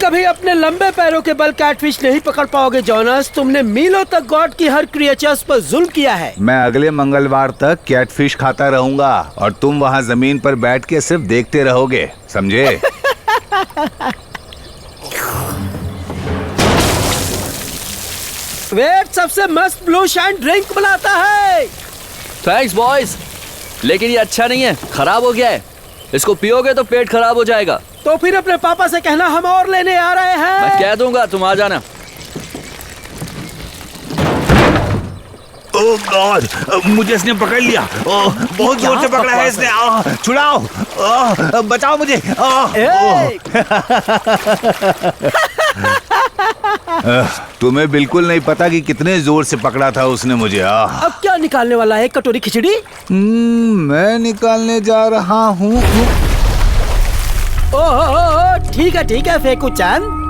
कभी अपने लंबे पैरों के बल कैटफिश नहीं पकड़ पाओगे जोनस। तुमने मीलों तक गॉड की हर क्रिएचर्स पर जुल्म किया है। मैं अगले मंगलवार तक कैटफिश खाता रहूंगा और तुम वहाँ जमीन पर बैठ के सिर्फ देखते रहोगे, समझे? वेट सबसे मस्त ब्लू शाइन ड्रिंक बनाता है। थैंक्स बॉयज, लेकिन ये अच्छा नहीं है, खराब हो गया है। इसको पियोगे तो पेट खराब हो जाएगा। तो फिर अपने पापा से कहना हम और लेने आ रहे हैं। मैं कह दूंगा, तुम आ जाना। ओह गॉड, मुझे इसने पकड़ लिया। बहुत जोर से पकड़ा है इसने। छुड़ाओ, बचाओ मुझे। तुम्हें बिल्कुल नहीं पता कि कितने जोर से पकड़ा था उसने मुझे। अब क्या निकालने वाला है? कटोरी खिचड़ी? मैं निकालने जा रहा हूँ। ओह ठीक है फेंकू चांद।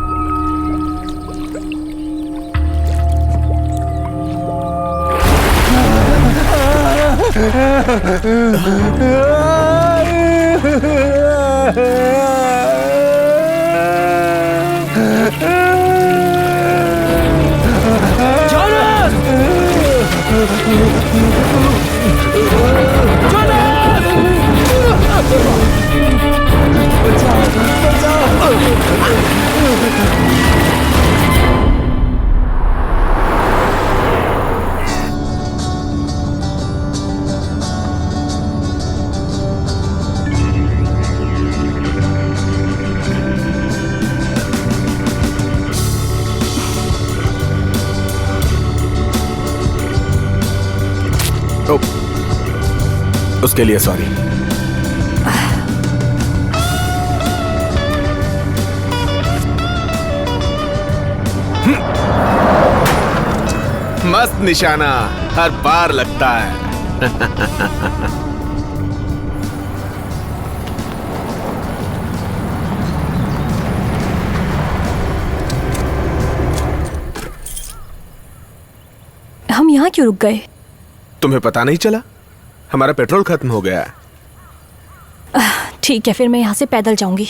उसके लिए सॉरी। मस्त निशाना, हर बार लगता है। हम यहाँ क्यों रुक गए? तुम्हें पता नहीं चला? हमारा पेट्रोल खत्म हो गया है। ठीक है, फिर मैं यहाँ से पैदल जाऊंगी।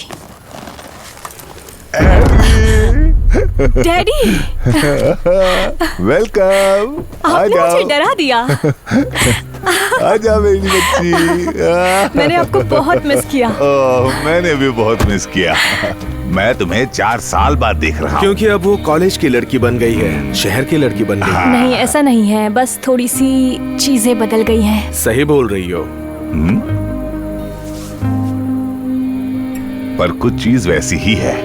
Daddy, welcome. आपने मुझे डरा दिया। आजा मेरी बच्ची। मैंने आपको बहुत मिस किया। मैंने भी बहुत मिस किया। मैं तुम्हें 4 साल बाद देख रहा हूँ। क्योंकि अब वो कॉलेज की लड़की बन गई है, शहर की लड़की बन गई है। नहीं, ऐसा नहीं है, बस थोड़ी सी चीजें बदल गई हैं। सही बोल रही हो। पर कुछ चीज वैसी ही है।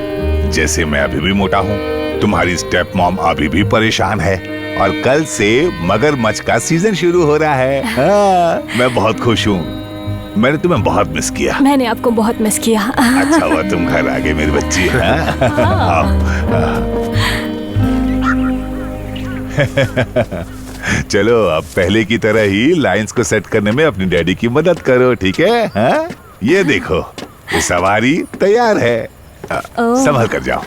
जैसे मैं अभी भी मोटा हूँ, तुम्हारी स्टेप मॉम अभी भी परेशान है, और कल से मगरमच्छ का सीजन शुरू हो रहा है। मैं बहुत खुश हूँ। मैंने तुम्हें बहुत मिस किया। मैंने आपको बहुत मिस किया। अच्छा हुआ तुम घर आ गए मेरी बच्ची। चलो अब पहले की तरह ही लाइंस को सेट करने में अपनी डैडी की मदद करो, ठीक है? हाँ? ये देखो, ये सवारी तैयार है। संभल कर जाओ।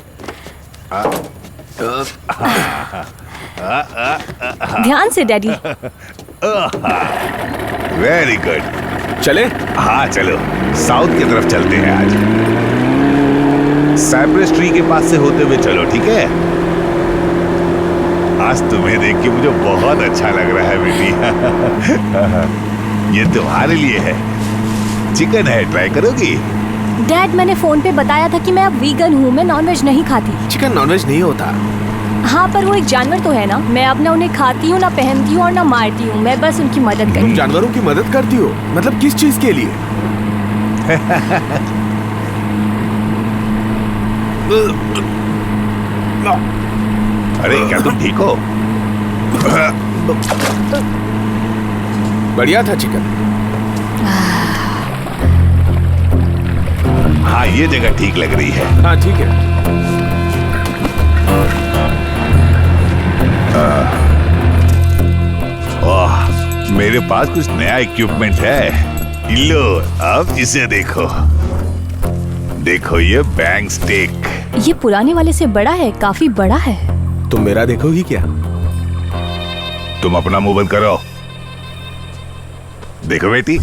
ध्यान से डैडी। Very good. चले? हाँ चलो, साउथ की तरफ चलते हैं आज। साइप्रस ट्री के पास से होते हुए चलो, ठीक है? आज तुम्हें देख के मुझे बहुत अच्छा लग रहा है बेटी। ये तुम्हारे लिए है, चिकन है, ट्राई करोगी? डैड, मैंने फोन पे बताया था कि मैं अब वीगन हूँ, मैं नॉनवेज नहीं खाती। चिकन नॉनवेज नहीं होता। हाँ, पर वो एक जानवर तो है ना। मैं अब ना उन्हें खाती हूँ, ना पहनती हूँ और ना मारती हूँ। मैं बस उनकी मदद करती हूँ। जानवरों की मदद करती हो? मतलब किस चीज के लिए? अरे क्या तुम ठीक हो? बढ़िया था चिकन। हाँ, ये जगह ठीक लग रही है। हाँ ठीक है। मेरे पास कुछ नया इक्विपमेंट है। लो, अब इसे देखो। देखो ये बैंग स्टिक। ये पुराने वाले से बड़ा है, काफी बड़ा है। तुम मेरा देखोगी क्या? तुम अपना मुंह बंद करो। देखो बेटी,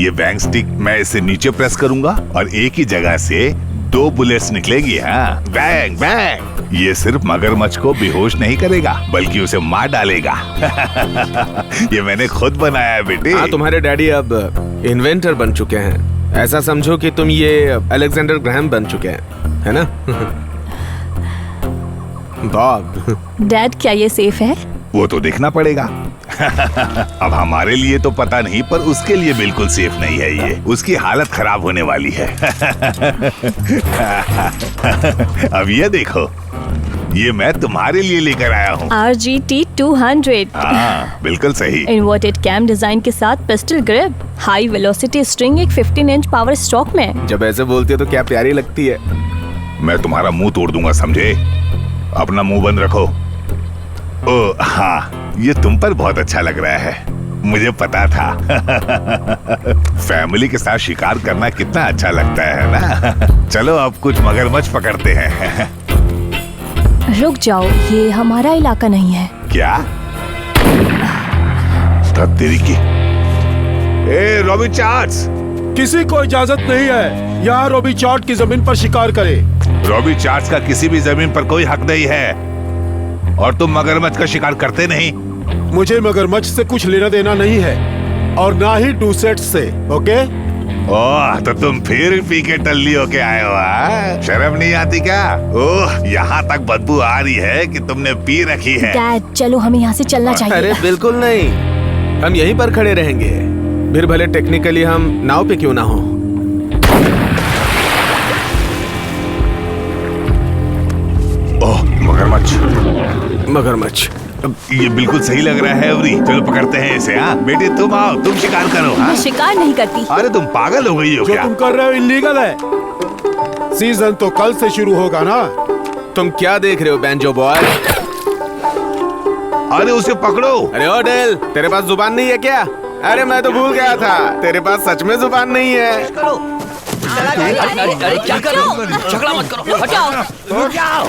ये बैंग स्टिक मैं इसे नीचे प्रेस करूंगा और एक ही जगह से 2 बुलेट्स निकलेगी। हाँ, बैंग बैंग। ये सिर्फ मगरमच्छ को बेहोश नहीं करेगा बल्कि उसे मार डालेगा। ये मैंने खुद बनाया है बेटे। हाँ, तुम्हारे डैडी अब इन्वेंटर बन चुके हैं। ऐसा समझो कि तुम ये अलेक्जेंडर ग्रैहम बन चुके हैं, है ना? बॉब। डैड, क्या ये सेफ है? वो तो देखना पड़ेगा। अब हमारे लिए तो पता नहीं, पर उसके लिए बिल्कुल सेफ नहीं है ये। उसकी हालत खराब होने वाली है। अब ये देखो, ये मैं तुम्हारे लिए लेकर आया हूँ। RGT-200। हाँ, बिल्कुल सही। इन्वर्टेड कैम डिजाइन के साथ pistol grip, high velocity string, एक 15 इंच पावर स्ट्रोक में। जब ऐसे बोलती हो तो क्या प्यारी लगती है। मैं तुम्हारा मुंह तोड़ दूंगा, समझे? अपना मुंह बंद रखो। ओ हाँ, ये तुम पर बहुत अच्छा लग रहा है, मुझे पता था। फैमिली के साथ शिकार करना कितना अच्छा लगता है ना। चलो अब कुछ मगरमच्छ पकड़ते हैं। रुक जाओ, ये हमारा इलाका नहीं है। क्या? तब तेरी की। ए रॉबी चार्ल्स, किसी को इजाजत नहीं है यहाँ रॉबी चार्ट की जमीन पर शिकार करे। रॉबी चार्ल्स का किसी भी जमीन पर कोई हक नहीं है, और तुम मगरमच्छ का शिकार करते नहीं। मुझे मगरमच्छ से कुछ लेना देना नहीं है, और ना ही डूसेट से। ओके? ओह, तो तुम फिर पी के टल्ली होके आए हो? हाँ? शर्म नहीं आती क्या? ओह, यहाँ तक बदबू आ रही है कि तुमने पी रखी है। डैड, चलो हमें यहाँ से चलना चाहिए। अरे बिल्कुल नहीं, हम यहीं पर खड़े रहेंगे। फिर भले टेक्निकली हम नाव पे क्यों ना हो। ओह, मगरमच्छ। मगरमच्छ। ये बिल्कुल सही लग रहा है एवरी। चलो पकड़ते हैं इसे। हाँ बेटे, तुम आओ, तुम शिकार करो। हाँ? मैं शिकार नहीं करती। अरे तुम पागल हो गई हो जो क्या? तुम कर रहे हो इलीगल है। सीजन तो कल से शुरू होगा ना। तुम क्या देख रहे हो बैंजो बॉय? अरे उसे पकड़ो। अरे ओ डेल, तेरे पास जुबान नहीं है क्या? अरे मैं तो भूल गया था, तेरे पास सच में जुबान नहीं है। अरे क्या कर रहे हो? झगड़ा मत करो, हटाओ।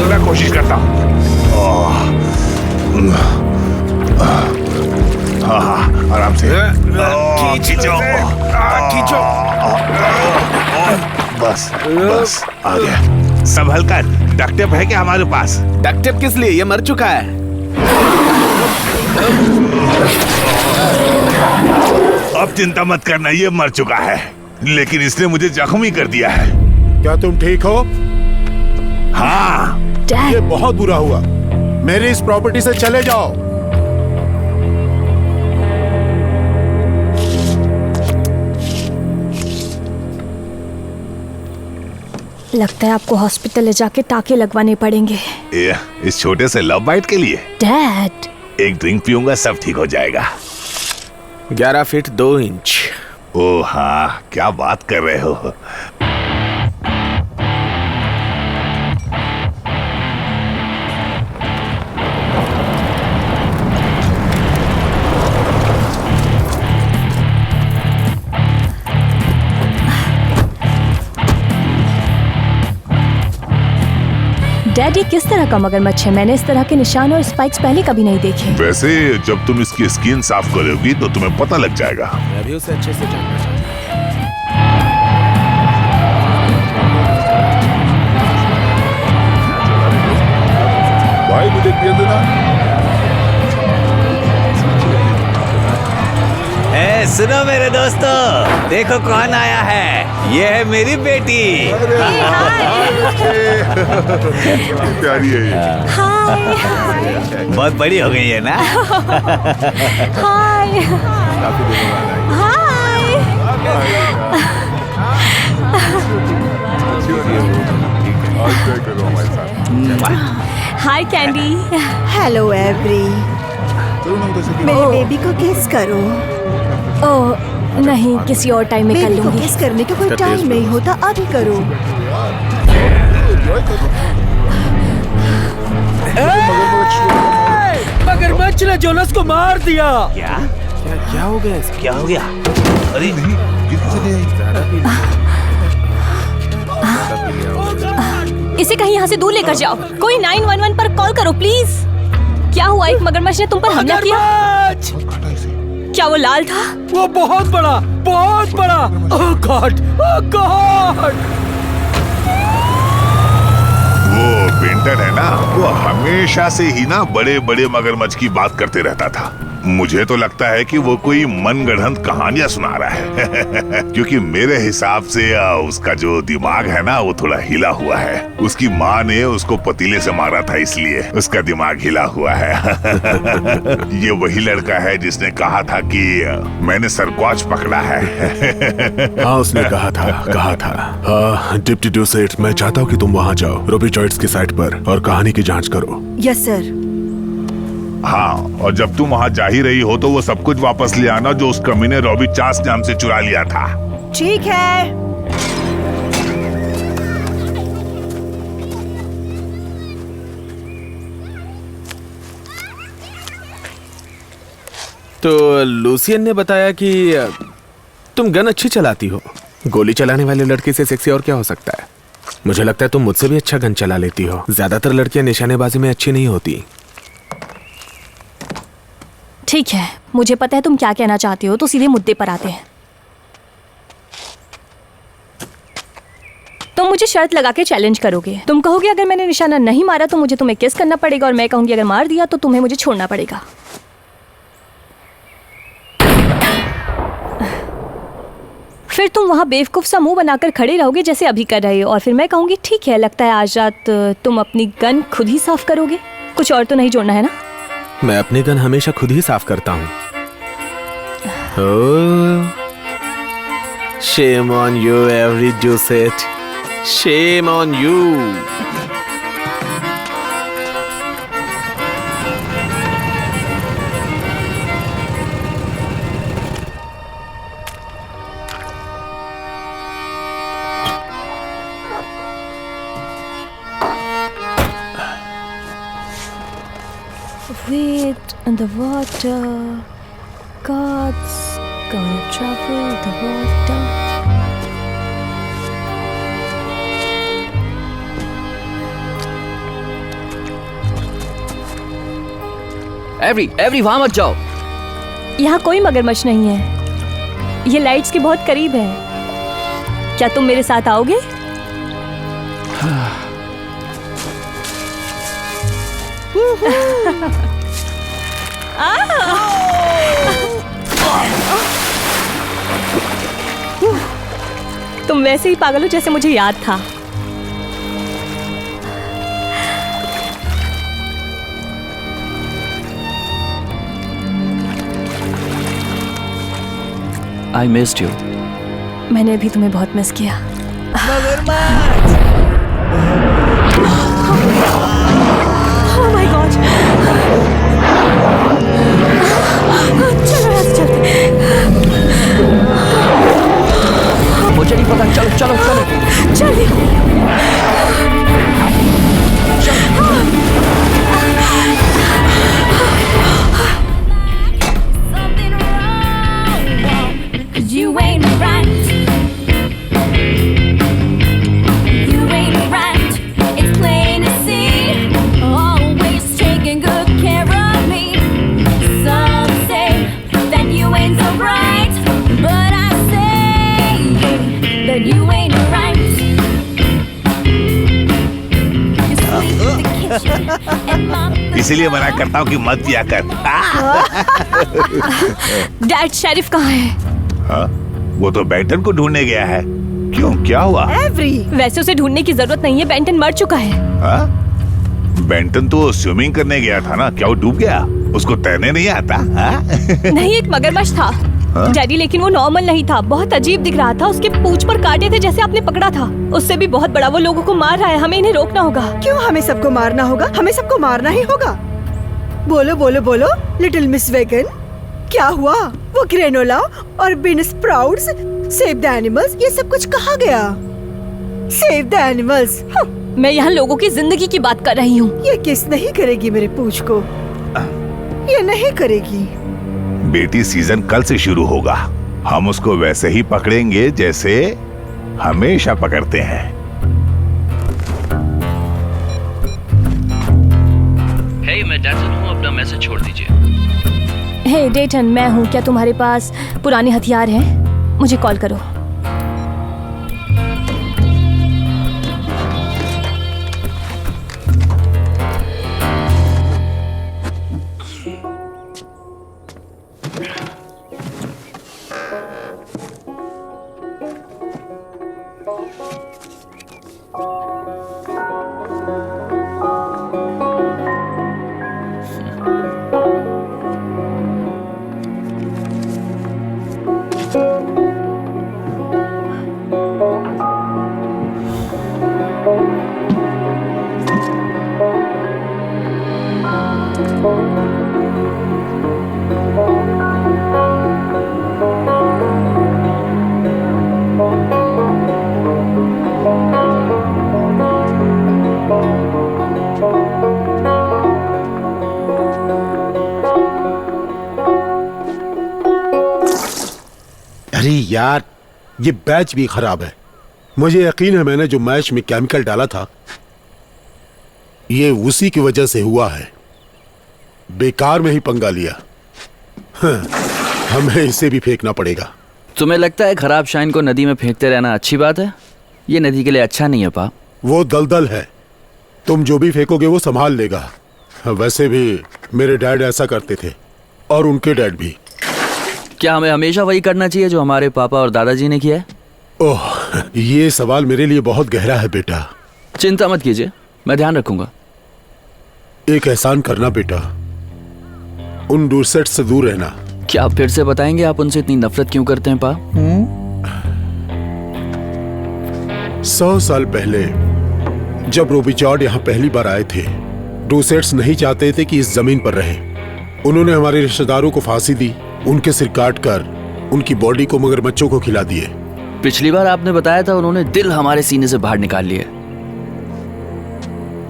मैं कोशिश करता हूँ। आराम से खींचो। बस बस, आ गया। संभल कर। डक्ट टेप है क्या हमारे पास? डक्ट टेप किस लिए? ये मर चुका है। अब चिंता मत करना, ये मर चुका है, लेकिन इसने मुझे जख्मी कर दिया है। क्या तुम ठीक हो? हाँ। डैड, ये बहुत बुरा हुआ। मेरी इस प्रॉपर्टी से चले जाओ। लगता है आपको हॉस्पिटल ले जाके टाके लगवाने पड़ेंगे। इस छोटे से लव बाइट के लिए? डैड, एक ड्रिंक पीऊंगा, सब ठीक हो जाएगा। 11 फीट 2 इंच। ओ हाँ, क्या बात कर रहे हो? डैड, ये किस तरह का मगरमच्छ है? मैंने इस तरह के निशान और स्पाइक्स पहले कभी नहीं देखे। वैसे जब तुम इसकी स्किन साफ करोगी तो तुम्हें पता लग जाएगा। मैं भी उसे अच्छे से जानना चाहता हूँ। भाई मुझे पिए देना। सुनो मेरे दोस्तों, देखो कौन आया है। ये है मेरी बेटी। प्यारी है ये। बहुत बड़ी हो गई है ना। हाय हाय। हाय कैंडी। Hello every. मेरे बेबी को किस करो। ओह नहीं, किसी और टाइम में कर बेबी को लूंगी। किस करने का कोई टाइम नहीं होता, अभी करो। मगरमच्छ ने जोनस को मार दिया। क्या हो गया इसको? क्या हो गया? अरे इसे कहीं यहाँ से दूर लेकर जाओ। कोई 911 पर कॉल करो प्लीज। क्या हुआ? एक मगरमच्छ ने तुम पर हमला किया? मगरमच्छ! क्या वो लाल था? वो बहुत बड़ा, बहुत बड़ा। ओह गॉड, ओह गॉड! वो बेंटन है ना, वो हमेशा से ही ना बड़े बड़े मगरमच्छ की बात करते रहता था। मुझे तो लगता है कि वो कोई मनगढ़ंत कहानियां सुना रहा है क्योंकि मेरे हिसाब से उसका जो दिमाग है ना वो थोड़ा हिला हुआ है। उसकी माँ ने उसको पतीले से मारा था, इसलिए उसका दिमाग हिला हुआ है। ये वही लड़का है जिसने कहा था कि मैंने सरक्वाच पकड़ा है। हाँ, उसने कहा था। डिप्टी डूसेट, मैं चाहता हूँ कि तुम वहाँ जाओ रूबी जॉइंट्स की साइट पर और कहानी की जांच करो। Yes sir. हाँ, और जब तुम वहाँ जा ही रही हो तो वो सब कुछ वापस ले आना जो उस कमी ने रॉबी चास नाम से चुरा लिया था। ठीक है। तो लूसियन ने बताया कि तुम गन अच्छी चलाती हो। गोली चलाने वाले लड़के से सेक्सी और क्या हो सकता है? मुझे लगता है तुम मुझसे भी अच्छा गन चला लेती हो। ज्यादातर लड़कियां निशानेबाजी में अच्छी नहीं होती। ठीक है, मुझे पता है तुम क्या कहना चाहते हो, तो सीधे मुद्दे पर आते हैं। तुम मुझे शर्त लगा के चैलेंज करोगे। तुम कहोगे अगर मैंने निशाना नहीं मारा तो मुझे तुम्हें किस करना पड़ेगा, और मैं कहूंगी अगर मार दिया तो तुम्हें मुझे छोड़ना पड़ेगा। फिर तुम वहां बेवकूफ सा मुंह बनाकर खड़े रहोगे जैसे अभी कर रहे हो, और फिर मैं कहूंगी ठीक है, लगता है आज रात तुम अपनी गन खुद ही साफ करोगे। कुछ और तो नहीं जोड़ना है ना? मैं अपनी गन हमेशा खुद ही साफ करता हूँ। शेम ऑन यू एवरी डूसेट, shame on you. Wait in the water, God's gonna travel the water. Avery वहां मत जाओ। यहाँ कोई मगरमच्छ नहीं है। ये लाइट्स के बहुत करीब है। क्या तुम मेरे साथ आओगे? तुम वैसे ही पागल हो जैसे मुझे याद था। I missed you. मैंने भी तुम्हें बहुत मिस किया। Oh my God! चलो यहाँ से चलते। मुझे नहीं पता, चलो चलो चलो। चलिए। You ain't right. You ain't right. It's plain to see. Always taking good care of me. Some say that you ain't so right, but I say that you ain't right. You sweep the kitchen and mop the इसीलिए मना करता हूँ कि मत पिया कर। Dad, sheriff कहाँ है? हाँ? वो तो बेंटन को ढूंढने गया है। क्यों, क्या हुआ? एवरी। वैसे उसे ढूंढने की जरूरत नहीं है, बेंटन मर चुका है। हाँ? बेंटन तो स्विमिंग करने गया था ना, क्या वो डूब गया? उसको तैरने नहीं आता? हाँ? नहीं, एक मगरमच्छ था डैडी, लेकिन वो नॉर्मल नहीं था। बहुत अजीब दिख रहा था। उसके पूंछ पर कांटे थे जैसे आपने पकड़ा था। उससे भी बहुत बड़ा। वो लोगों को मार रहा है। हमें इन्हें रोकना होगा। क्यों हमें सबको मारना होगा? हमें सबको मारना ही होगा। बोलो बोलो बोलो लिटिल मिस वेगन, क्या हुआ? वो ग्रेनोला और bean sprouts, save the animals, ये सब कुछ कहाँ गया? Save the animals. मैं यहाँ लोगों की जिंदगी की बात कर रही हूँ। ये किस नहीं करेगी मेरे पूंछ को, ये नहीं करेगी। बेटी, सीजन कल से शुरू होगा। हम उसको वैसे ही पकड़ेंगे जैसे हमेशा पकड़ते हैं। हे, मैं डैटन हूँ, अपना मैसेज छोड़ दीजिए। हे डेटन, मैं हूँ। क्या तुम्हारे पास पुराने हथियार हैं? मुझे कॉल करो। अरे यार, ये बैच भी खराब है। मुझे यकीन है मैंने जो मैच में केमिकल डाला था ये उसी की वजह से हुआ है। बेकार में ही पंगा लिया। हाँ, हमें इसे भी फेंकना पड़ेगा। तुम्हें लगता है खराब शाइन को नदी में फेंकते रहना अच्छी बात है? ये नदी के लिए अच्छा नहीं है पा। वो दलदल है, तुम जो भी फेंकोगे वो संभाल लेगा। वैसे भी मेरे डैड ऐसा करते थे और उनके डैड भी। क्या हमें हमेशा वही करना चाहिए जो हमारे पापा और दादाजी ने किया है? ओह, ये सवाल मेरे लिए बहुत गहरा है बेटा। चिंता मत कीजिए, मैं ध्यान रखूंगा। एक एहसान करना बेटा, उन डोरसेट से दूर रहना। क्या आप फिर से बताएंगे आप उनसे इतनी नफरत क्यों करते हैं पा? 100 साल पहले जब रोबिचॉर्ड यहाँ पहली बार आए थे, डोरसेट्स नहीं चाहते थे कि इस जमीन पर रहे। उन्होंने हमारे रिश्तेदारों को फांसी दी, उनके सिर काट कर उनकी बॉडी को मगरमच्छों को खिला दिए। पिछली बार आपने बताया था उन्होंने दिल हमारे सीने से बाहर निकाल लिए।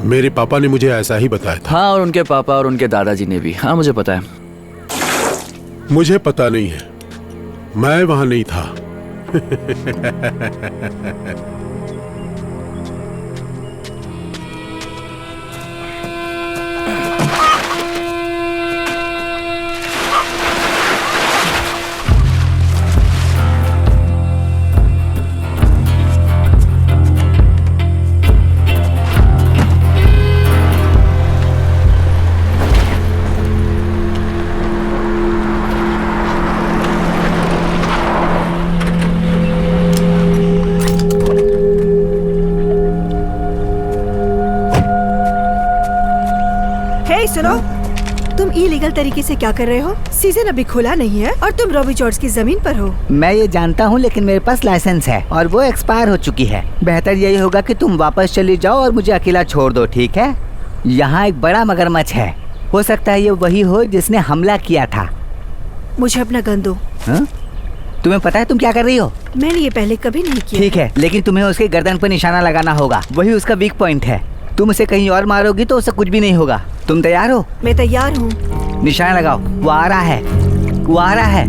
मेरे पापा ने मुझे ऐसा ही बताया था। हाँ, और उनके पापा और उनके दादाजी ने भी। हाँ, मुझे पता है। मुझे पता नहीं है, मैं वहां नहीं था। सुनो, तुम इलीगल तरीके से क्या कर रहे हो? सीजन अभी खुला नहीं है और तुम रोबिचॉर्ड्स की जमीन पर हो। मैं ये जानता हूँ, लेकिन मेरे पास लाइसेंस है और वो एक्सपायर हो चुकी है। बेहतर यही होगा कि तुम वापस चली जाओ और मुझे अकेला छोड़ दो, ठीक है? यहाँ एक बड़ा मगरमच्छ है, हो सकता है ये वही हो जिसने हमला किया था। मुझे अपना गन दो। हा? तुम्हें पता है तुम क्या कर रही हो? मैंने ये पहले कभी नहीं किया। ठीक है, लेकिन तुम्हें उसके गर्दन पर निशाना लगाना होगा, वही उसका वीक पॉइंट है। तुम उसे कहीं और मारोगी तो उसे कुछ भी नहीं होगा। तुम तैयार हो? मैं तैयार हूँ। निशाना लगाओ, वो आ रहा है, वो आ रहा है।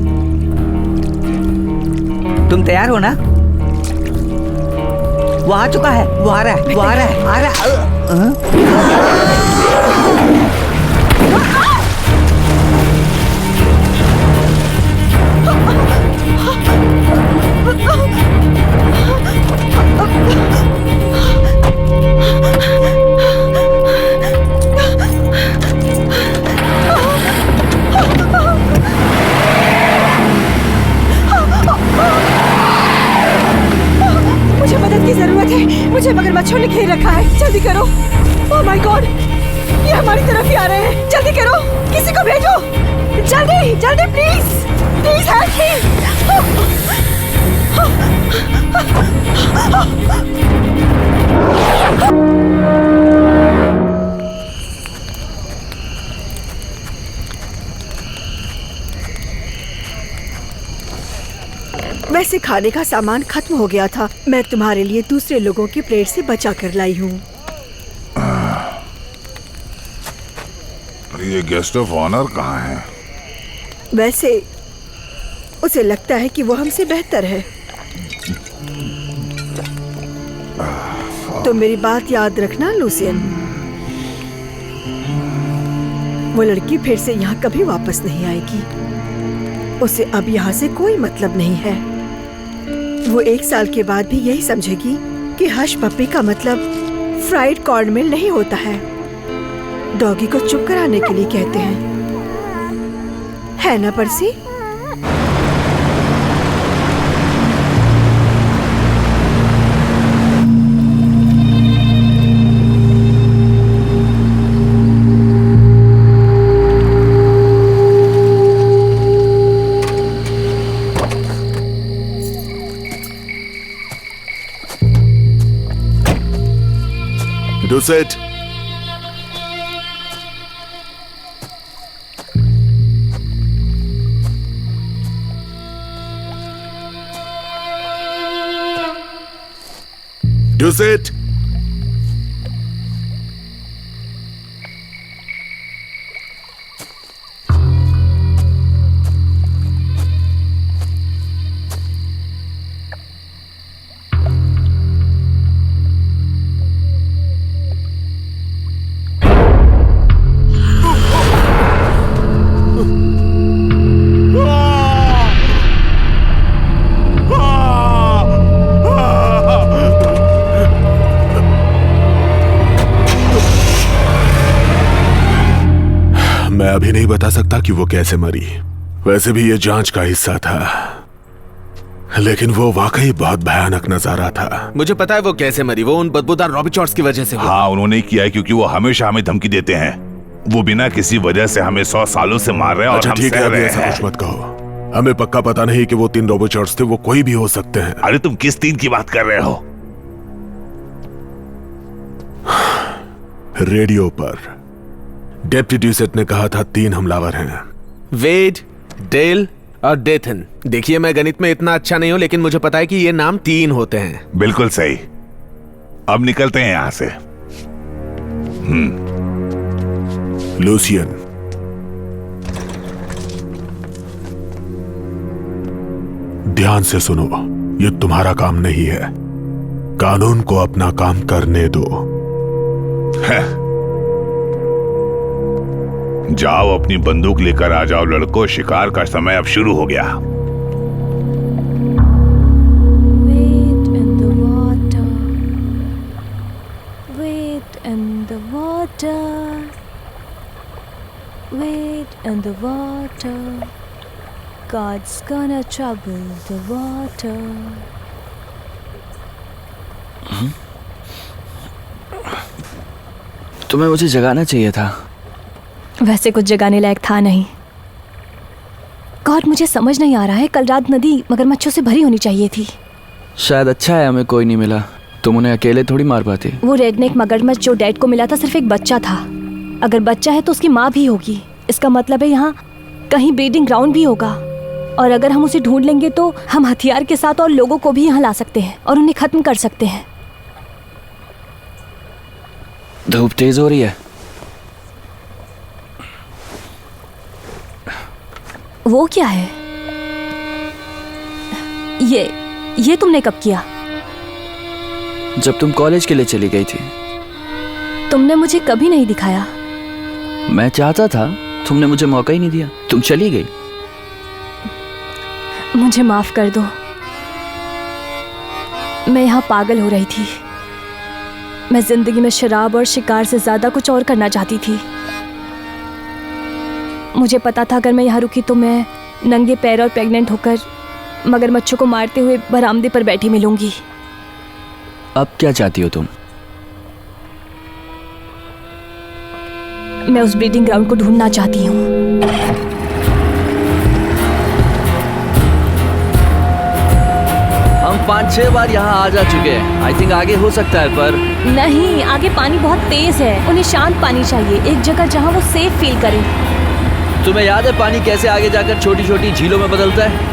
तुम तैयार हो ना? वो आ चुका है, वो आ रहा है, वो आ रहा है, आ रहा है। मुझे मदद की जरूरत है, मुझे मगरमच्छों ने घेर रखा है। जल्दी करो। ओह माय गॉड, ये हमारी तरफ ही आ रहे हैं। जल्दी करो, किसी को भेजो। जल्दी जल्दी, प्लीज प्लीज हेल्प मी। वैसे खाने का सामान खत्म हो गया था। मैं तुम्हारे लिए दूसरे लोगों की प्लेट से बचा कर लाई हूँ। ये गेस्ट ऑफ ऑनर कहाँ है? वैसे उसे लगता है कि वो हमसे बेहतर है। तो मेरी बात याद रखना लूसियन। वो लड़की फिर से यहाँ कभी वापस नहीं आएगी। उसे अब यहाँ से कोई मतलब नहीं है। वो 1 साल के बाद भी यही समझेगी कि हश पप्पी का मतलब फ्राइड कॉर्नमेल नहीं होता है। डॉगी को चुप कराने के लिए कहते हैं, है ना पर्सी? डुसेट, डुसेट, मैं अभी नहीं बता सकता कि वो कैसे मरी। वैसे भी ये जांच का हिस्सा था, लेकिन वो वाकई बहुत भयानक नजारा था। मुझे पता है वो कैसे मरी। वो उन बदबूदार रॉबिचॉर्ड्स की वजह से हुआ। हाँ, उन्होंने किया है क्योंकि वो हमेशा हमें धमकी देते हैं। वो बिना किसी वजह से हमें 100 सालों से मार रहे हैं। अच्छा और हम ठीक है, सह अभी रहे ऐसा हैं। कुछ मत कहो। हमें पक्का पता नहीं कि वो 3 रॉबिचॉर्ड्स थे। वो कोई भी हो सकते हैं। अरे तुम किस 3 की बात कर रहे हो? रेडियो पर डेप्टी ड्यूसेट ने कहा था 3 हमलावर हैं, वेड, डेल और डेथन। देखिए, मैं गणित में इतना अच्छा नहीं हूं, लेकिन मुझे पता है कि ये नाम 3 होते हैं। बिल्कुल सही। अब निकलते हैं यहां से। लूसियन, ध्यान से सुनो, ये तुम्हारा काम नहीं है। कानून को अपना काम करने दो। जाओ, अपनी बंदूक लेकर आ जाओ लड़को। शिकार का समय अब शुरू हो गया। Wait in the water. Wait in the water. Wait in the water. God's gonna trouble the water. तुम्हें मुझे जगाना चाहिए था। वैसे कुछ जगाने लायक था नहीं। गॉड, मुझे समझ नहीं आ रहा है। कल रात नदी मगरमच्छों से भरी होनी चाहिए थी। शायद अच्छा है हमें कोई नहीं मिला। तुम उन्हें अकेले थोड़ी मार पाती। वो रेडनेक मगरमच्छ जो डैड को मिला था सिर्फ एक बच्चा था। अगर बच्चा है तो उसकी माँ भी होगी। इसका मतलब है यहाँ कहीं ब्रीडिंग ग्राउंड भी होगा, और अगर हम उसे ढूंढ लेंगे तो हम हथियार के साथ और लोगों को भी यहाँ ला सकते हैं और उन्हें खत्म कर सकते हैं। धूप तेज हो रही है। वो क्या है? ये तुमने कब किया? जब तुम कॉलेज के लिए चली गई थी। तुमने मुझे कभी नहीं दिखाया। मैं चाहता था, तुमने मुझे मौका ही नहीं दिया। तुम चली गई। मुझे माफ कर दो। मैं यहाँ पागल हो रही थी। मैं जिंदगी में शराब और शिकार से ज्यादा कुछ और करना चाहती थी। मुझे पता था अगर मैं यहाँ रुकी तो मैं नंगे पैर और प्रेग्नेंट होकर मगरमच्छों को मारते हुए बरामदे पर बैठी मिलूंगी। अब क्या चाहती हो तुम? मैं उस ब्रीडिंग ग्राउंड को ढूंढना चाहती हूँ। हम 5-6 बार यहाँ आ जा चुके हैं। आई थिंक आगे हो सकता है, पर नहीं, आगे पानी बहुत तेज है। उन्हें शांत पानी चाहिए, एक जगह जहाँ वो सेफ फील करें। तुम्हें याद है पानी कैसे आगे जाकर छोटी छोटी झीलों में बदलता है?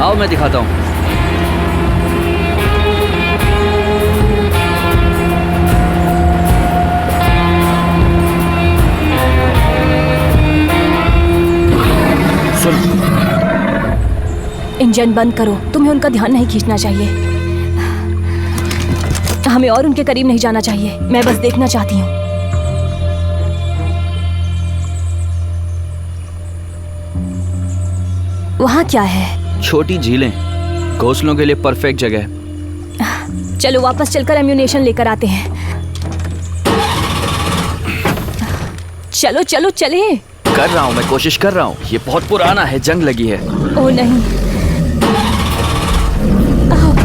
आओ मैं दिखाता हूँ। सुन, इंजन बंद करो। तुम्हें उनका ध्यान नहीं खींचना चाहिए। हमें और उनके करीब नहीं जाना चाहिए। मैं बस देखना चाहती हूँ। वहाँ क्या है? छोटी झीलें, घोंसलों के लिए परफेक्ट जगह। चलो वापस चलकर एम्यूनेशन लेकर आते हैं। चलो चलो चले। कर रहा हूँ, मैं कोशिश कर रहा हूँ। ये बहुत पुराना है, जंग लगी है। ओह नहीं।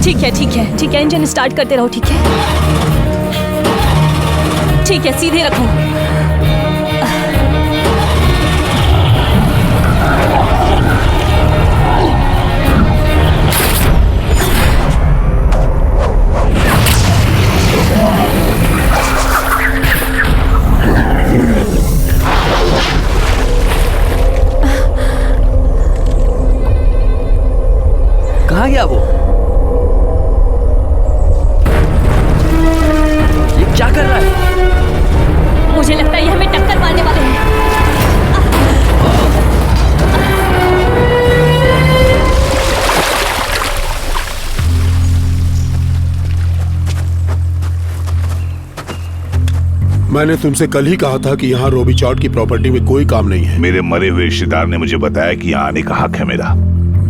ठीक है ठीक है ठीक है, इंजन स्टार्ट करते रहो। ठीक है ठीक है, सीधे रखो। कहाँ गया वो? ये क्या कर रहा है? मुझे लगता है ये हमें टक्कर मारने वाले हैं। मैंने तुमसे कल ही कहा था कि यहाँ रोबी चॉट की प्रॉपर्टी में कोई काम नहीं है। मेरे मरे हुए रिश्तेदार ने मुझे बताया कि यहाँ आने का हक है मेरा।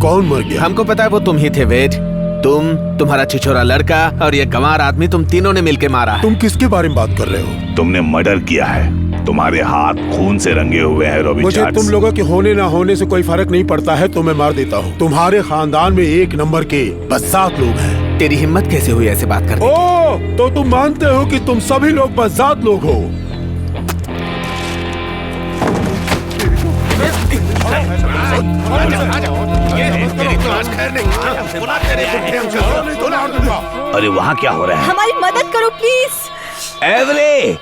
कौन मर गया? हमको पता है वो तुम ही थे वेद। तुम, तुम्हारा छिछोरा लड़का और ये गंवार आदमी, तुम तीनों ने मिलके मारा है। तुम किसके बारे में बात कर रहे हो? तुमने मर्डर किया है। तुम्हारे हाथ खून से रंगे हुए हैं रॉबी मुझे चार्ल्स। तुम लोगों के होने ना होने से कोई फर्क नहीं पड़ता है, तो मैं मार देता हूँ। तुम्हारे खानदान में एक नंबर के बस 7 लोग हैं। तेरी हिम्मत कैसे हुई ऐसे बात करने की? ओह, तो तुम मानते हो कि तुम सभी लोग बस 7 लोग हो? अरे वहाँ क्या हो रहा है? हमारी मदद करो प्लीज। एवरे,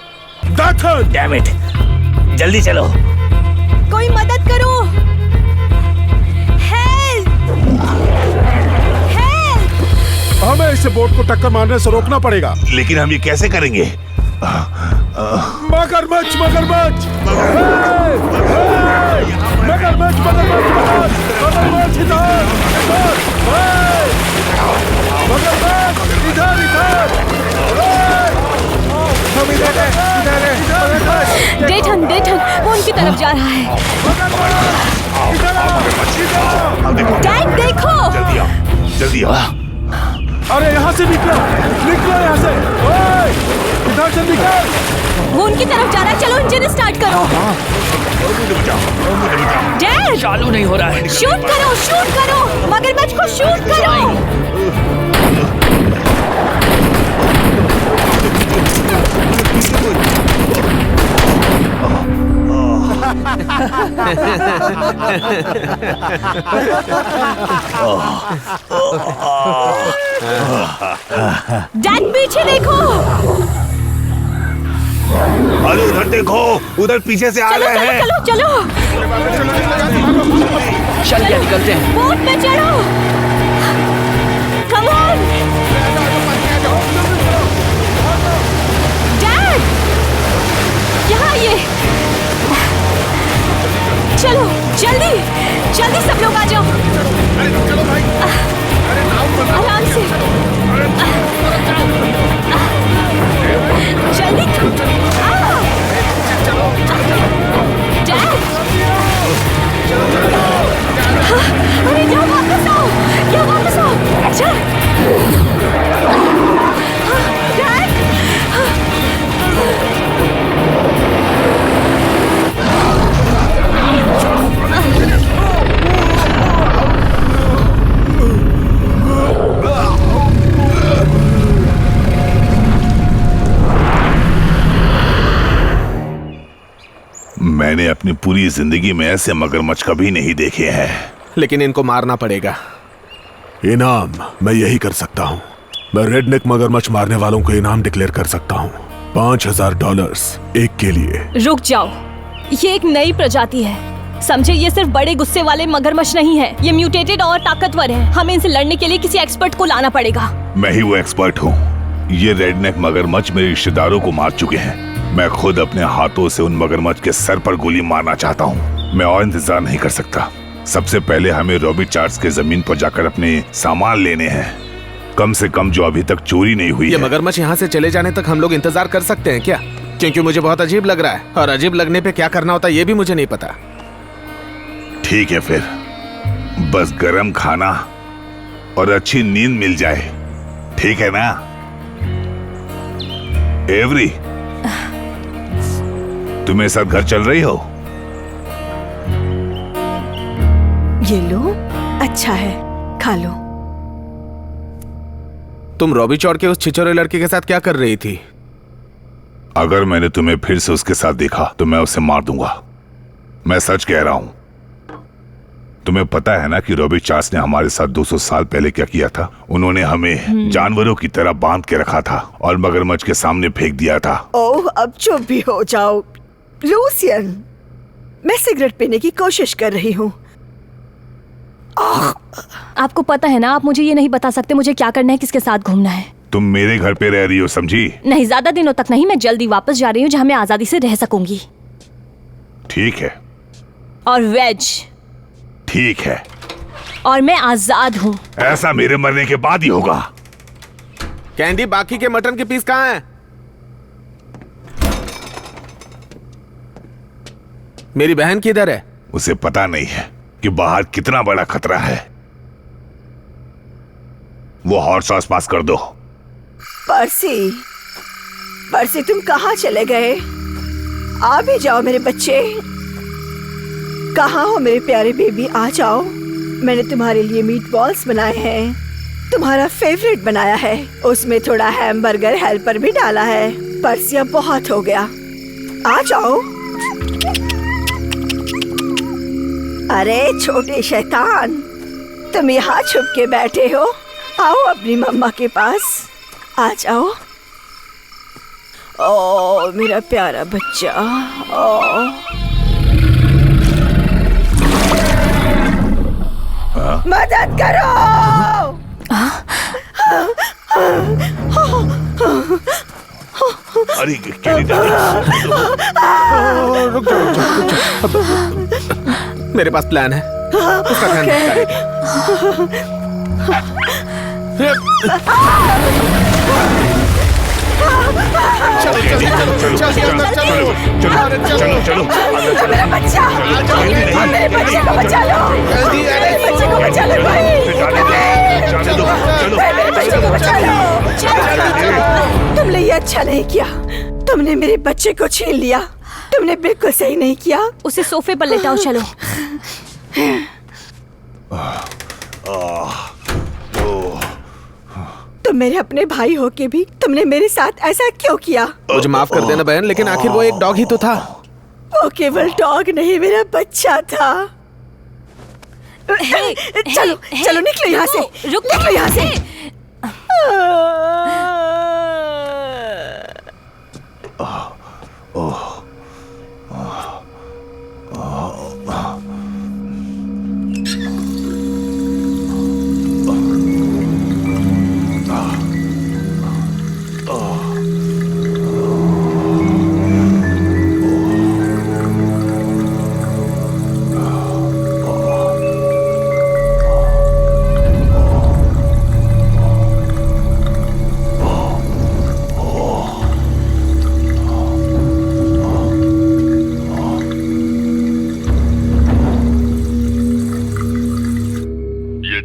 डैम इट, जल्दी चलो। कोई मदद करो। Help help. हमें इस बोट को टक्कर मारने से रोकना पड़ेगा। लेकिन हम ये कैसे करेंगे? मगरमच्छ मगरमच्छ मगरमच्छ मगरमच्छ इधर मगरमच्छ इधर डेठन डेठन, वो उनकी तरफ जा रहा है। डैड देखो। जल्दी आओ। अरे यहाँ से निकलो, निकलो यहाँ से। इधर से निकल। वो उनकी तरफ जा रहा है। चलो इंजन स्टार्ट करो। डैड, चालू नहीं हो रहा है। शूट करो, शूट करो, मगरमच्छ को शूट करो। डैड पीछे देखो। अरे उधर देखो, उधर पीछे से आ चलो रहे हैं। चलो चलो चल क्या निकलते हैं। बोट पे चढ़ो। कम ऑन डैड, यहाँ ये। चलो जल्दी जल्दी, सब लोग आ जाओ। आराम से, जल्दी। डैड, अरे यहाँ वापस आओ, यहाँ वापस आओ। चल डैड। मैंने अपनी पूरी जिंदगी में ऐसे मगरमच्छ कभी नहीं देखे हैं। लेकिन इनको मारना पड़ेगा। इनाम मैं यही कर सकता हूँ। मैं रेडनेक मगरमच्छ मारने वालों को इनाम डिक्लेयर कर सकता हूँ। $5000 एक के लिए। रुक जाओ, ये एक नई प्रजाति है, समझे? ये सिर्फ बड़े गुस्से वाले मगरमच्छ नहीं है, ये म्यूटेटेड और ताकतवर है। हमें इनसे लड़ने के लिए किसी एक्सपर्ट को लाना पड़ेगा। मैं ही वो एक्सपर्ट हूँ। ये रेडनेक मगरमच्छ मेरे रिश्तेदारों को मार चुके हैं। मैं खुद अपने हाथों से उन मगरमच्छ के सर पर गोली मारना चाहता हूँ। मैं और इंतजार नहीं कर सकता। सबसे पहले हमें रॉबी चार्ल्स के जमीन पर जाकर अपने सामान लेने हैं, कम से कम जो अभी तक चोरी नहीं हुई ये है। मगरमच्छ यहाँ से चले जाने तक हम लोग इंतजार कर सकते हैं क्या? क्योंकि मुझे बहुत अजीब लग रहा है, और अजीब लगने पे क्या करना होता है ये भी मुझे नहीं पता। ठीक है फिर, बस गरम खाना और अच्छी नींद मिल जाए, ठीक है ना? एवरी, तुम मेरे साथ घर चल रही हो? ये लो, अच्छा है, खा लो। तुम रॉबी चौड़ के उस छिछोरे लड़के के साथ क्या कर रही थी? अगर मैंने तुम्हें फिर से उसके साथ देखा तो मैं उसे मार दूंगा। मैं सच कह रहा हूं। तुम्हें पता है ना कि रॉबी चार्ल्स ने हमारे साथ 200 साल पहले क्या किया था? उन्होंने हमें जानवरों की तरह बांध के रखा था और मगरमच्छ के सामने फेंक दिया था। ओह, अब चुप भी हो जाओ। लूसियन, मैं सिगरेट पीने की कोशिश कर रही हूँ। आपको पता है ना, आप मुझे ये नहीं बता सकते मुझे क्या करना है, किसके साथ घूमना है। तुम मेरे घर पे रह रही हो, समझी? नहीं, ज्यादा दिनों तक नहीं। मैं जल्दी वापस जा रही हूँ जहाँ मैं आजादी से रह सकूंगी। ठीक है। और वेज। ठीक है। और मैं आजाद हूँ। ऐसा मेरे मरने के बाद ही होगा। कैंडी, बाकी के मटन के पीस कहाँ हैं? मेरी बहन किधर है? उसे पता नहीं है कि बाहर कितना बड़ा खतरा है। वो हॉट सॉस पास कर दो। पर्सी, पर्सी, तुम कहाँ चले गए? आ भी जाओ मेरे बच्चे। कहाँ हो मेरे प्यारे बेबी? आ जाओ। मैंने तुम्हारे लिए मीट बॉल्स बनाए हैं, तुम्हारा फेवरेट बनाया है। उसमें थोड़ा हैमबर्गर हेल्पर भी डाला है। पर्सी, अब बहुत हो गया, आ जाओ। अरे छोटे शैतान, तुम यहाँ छुप के बैठे हो? आओ अपनी मम्मा के पास, आ जाओ। ओ मेरा प्यारा बच्चा, ओ मदद करो। अरे कैंडी, रुक जाओ। मेरे पास प्लान है, उसका ध्यान रखेंगे। चलो। मेरा बच्चा, मेरे बच्चे को बचा लो। मेरे बच्चे को बचा लो भाई। मेरे बच्चे को बचा लो। तुमने ये अच्छा नहीं किया। तुमने मेरे बच्चे को छीन लिया। तुमने बिल्कुल सही नहीं किया। उसे सोफे पर लेटाओ, चलो। तुम मेरे अपने भाई हो के भी तुमने मेरे साथ ऐसा क्यों किया? मुझे माफ कर देना बहन, लेकिन आखिर वो एक डॉग ही तो था। वो केवल डॉग नहीं, मेरा बच्चा था। चलो चलो, निकलो यहाँ से, निकलो यहाँ से।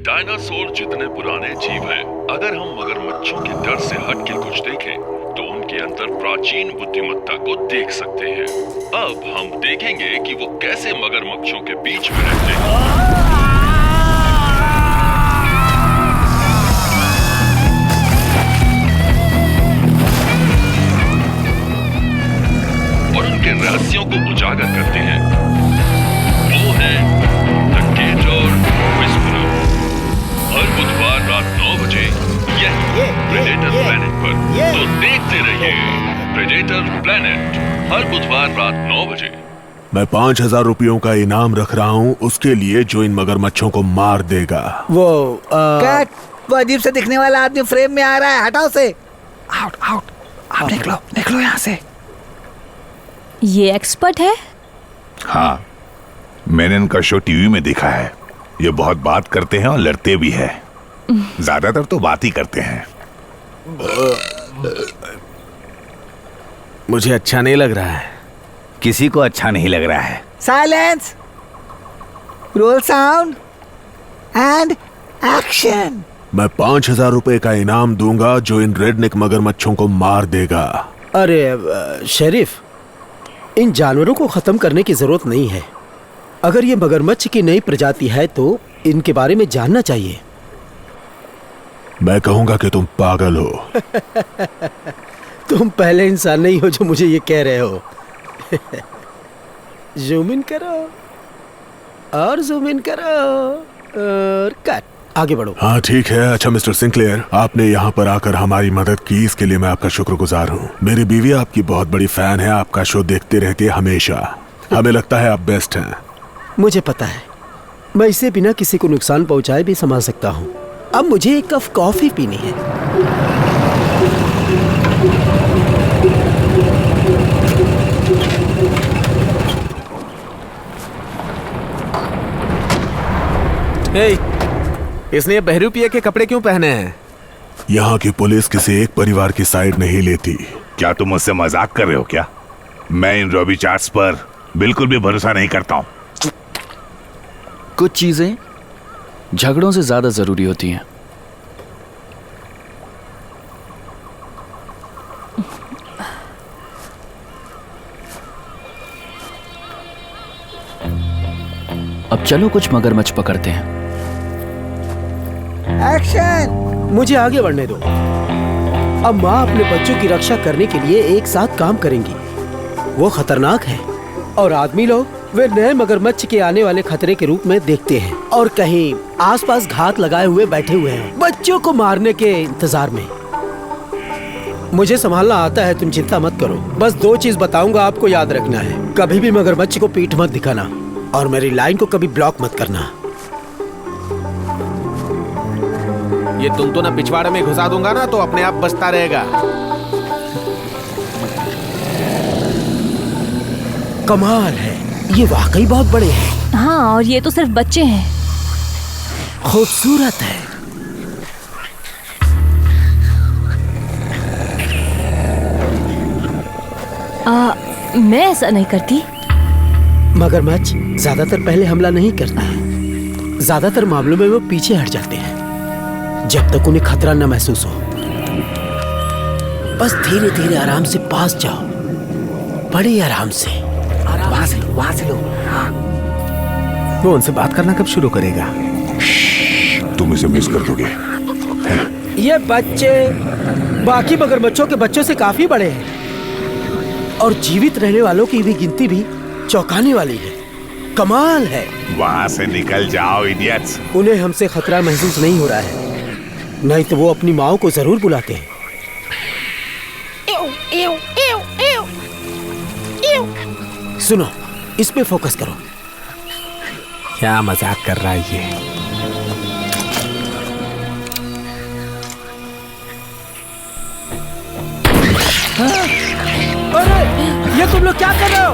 डायनासोर जितने पुराने जीव हैं, अगर हम मगरमच्छों के डर से हट के कुछ देखें तो उनके अंदर प्राचीन बुद्धिमत्ता को देख सकते हैं। अब हम देखेंगे कि वो कैसे मगरमच्छों के बीच में रहते हैं। और उनके रहस्यों को उजागर करते हैं। वो है द गेटर विस्परर। हर बुधवार रात 9 बजे यही प्रेडेटर प्लैनेट पर। तो देखते रहिए प्रेडेटर प्लैनेट, हर बुधवार रात 9 बजे। मैं 5000 रुपयों का इनाम रख रहा हूँ उसके लिए जो इन मगरमच्छों को मार देगा। कट! वो अजीब से दिखने वाला आदमी फ्रेम में आ रहा है, हटाओ उसे। आउट आउट, आप निकलो यहाँ से। ये एक्सपर्ट है? हाँ, मैंने इनका शो टीवी में देखा है। ये बहुत बात करते हैं और लड़ते भी हैं। ज्यादातर तो बात ही करते हैं। मुझे अच्छा नहीं लग रहा है। किसी को अच्छा नहीं लग रहा है। Silence! Role sound! And action. मैं 5,000 रुपए का इनाम दूंगा जो इन रेडनेक मगरमच्छों को मार देगा। अरे शेरिफ, इन जानवरों को खत्म करने की जरूरत नहीं है। अगर ये मगरमच्छ की नई प्रजाति है तो इनके बारे में जानना चाहिए। मैं कहूंगा कि तुम पागल हो। तुम पहले इंसान नहीं हो जो मुझे ये कह रहे हो। जूम इन करो और जूम इन करो और कट, आगे बढ़ो। हाँ ठीक है। अच्छा मिस्टर सिंक्लेयर, आपने यहाँ पर आकर हमारी मदद की, इसके लिए मैं आपका शुक्रगुजार हूँ। मेरी बीवी आपकी बहुत बड़ी फैन है, आपका शो देखते रहती है हमेशा। हमें लगता है आप बेस्ट हैं। मुझे पता है, मैं इसे बिना किसी को नुकसान पहुंचाए भी संभाल सकता हूँ। अब मुझे एक कप कॉफी पीनी है। इसने ये बहरूपिया के कपड़े क्यों पहने हैं? यहाँ की पुलिस किसी एक परिवार की साइड नहीं लेती। क्या तुम मुझसे मजाक कर रहे हो क्या? मैं इन रॉबी चार्ट्स पर बिल्कुल भी भरोसा नहीं करता हूँ। कुछ चीजें झगड़ों से ज्यादा जरूरी होती हैं। अब चलो कुछ मगरमच्छ पकड़ते हैं। एक्शन। मुझे आगे बढ़ने दो। अब माँ अपने बच्चों की रक्षा करने के लिए एक साथ काम करेंगी। वो खतरनाक है और आदमी लोग वे नए मगरमच्छ के आने वाले खतरे के रूप में देखते हैं और कहीं आसपास घात लगाए हुए बैठे हुए हैं बच्चों को मारने के इंतजार में। मुझे संभालना आता है, तुम चिंता मत करो। बस 2 चीज बताऊंगा, आपको याद रखना है। कभी भी मगरमच्छ को पीठ मत दिखाना और मेरी लाइन को कभी ब्लॉक मत करना। ये तुम तो ना पिछवाड़े में घुसा दूंगा ना तो अपने आप बचता रहेगा। कमाल है, ये वाकई बहुत बड़े हैं। हाँ, और ये तो सिर्फ बच्चे हैं। खूबसूरत है। मैं ऐसा नहीं करती। मगरमच्छ ज्यादातर पहले हमला नहीं करता है। ज्यादातर मामलों में वो पीछे हट जाते हैं जब तक उन्हें खतरा न महसूस हो। बस धीरे धीरे आराम से पास जाओ, बड़े आराम से। वहां से लो। वो उनसे बात करना कब शुरू करेगा? तुम इसे मिस कर दोगे। ये बच्चे बाकी मगरमच्छों के बच्चों से काफी बड़े हैं और जीवित रहने वालों की भी गिनती भी चौंकाने वाली है। कमाल है। वहां से निकल जाओ इडियट्स। उन्हें हमसे खतरा महसूस नहीं हो रहा है, नहीं तो वो अपनी माँ को जरूर बुलाते हैं। सुनो, इस पे फोकस करो। क्या मजाक कर रहा है ये? अरे ये तुम लोग क्या कर रहे हो?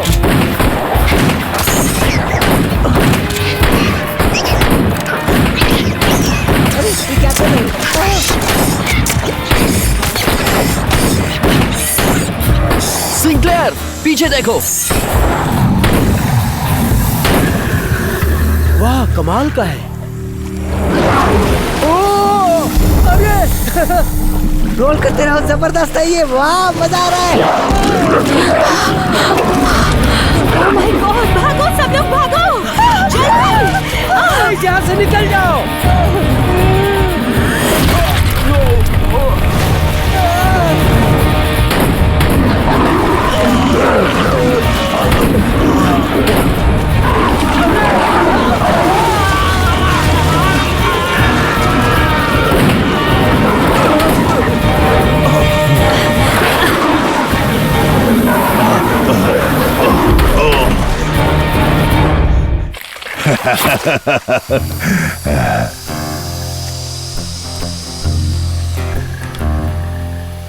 क्या कर रहे हो? सिंक्लेयर, पीछे देखो। वाह, कमाल का है। ओ, अरे रोल करते रहो, जबरदस्त है ये। वाह, मजा आ रहा है। ओह माय गॉड, भागो सब लोग, भागो जल्दी। यहाँ से निकल जाओ।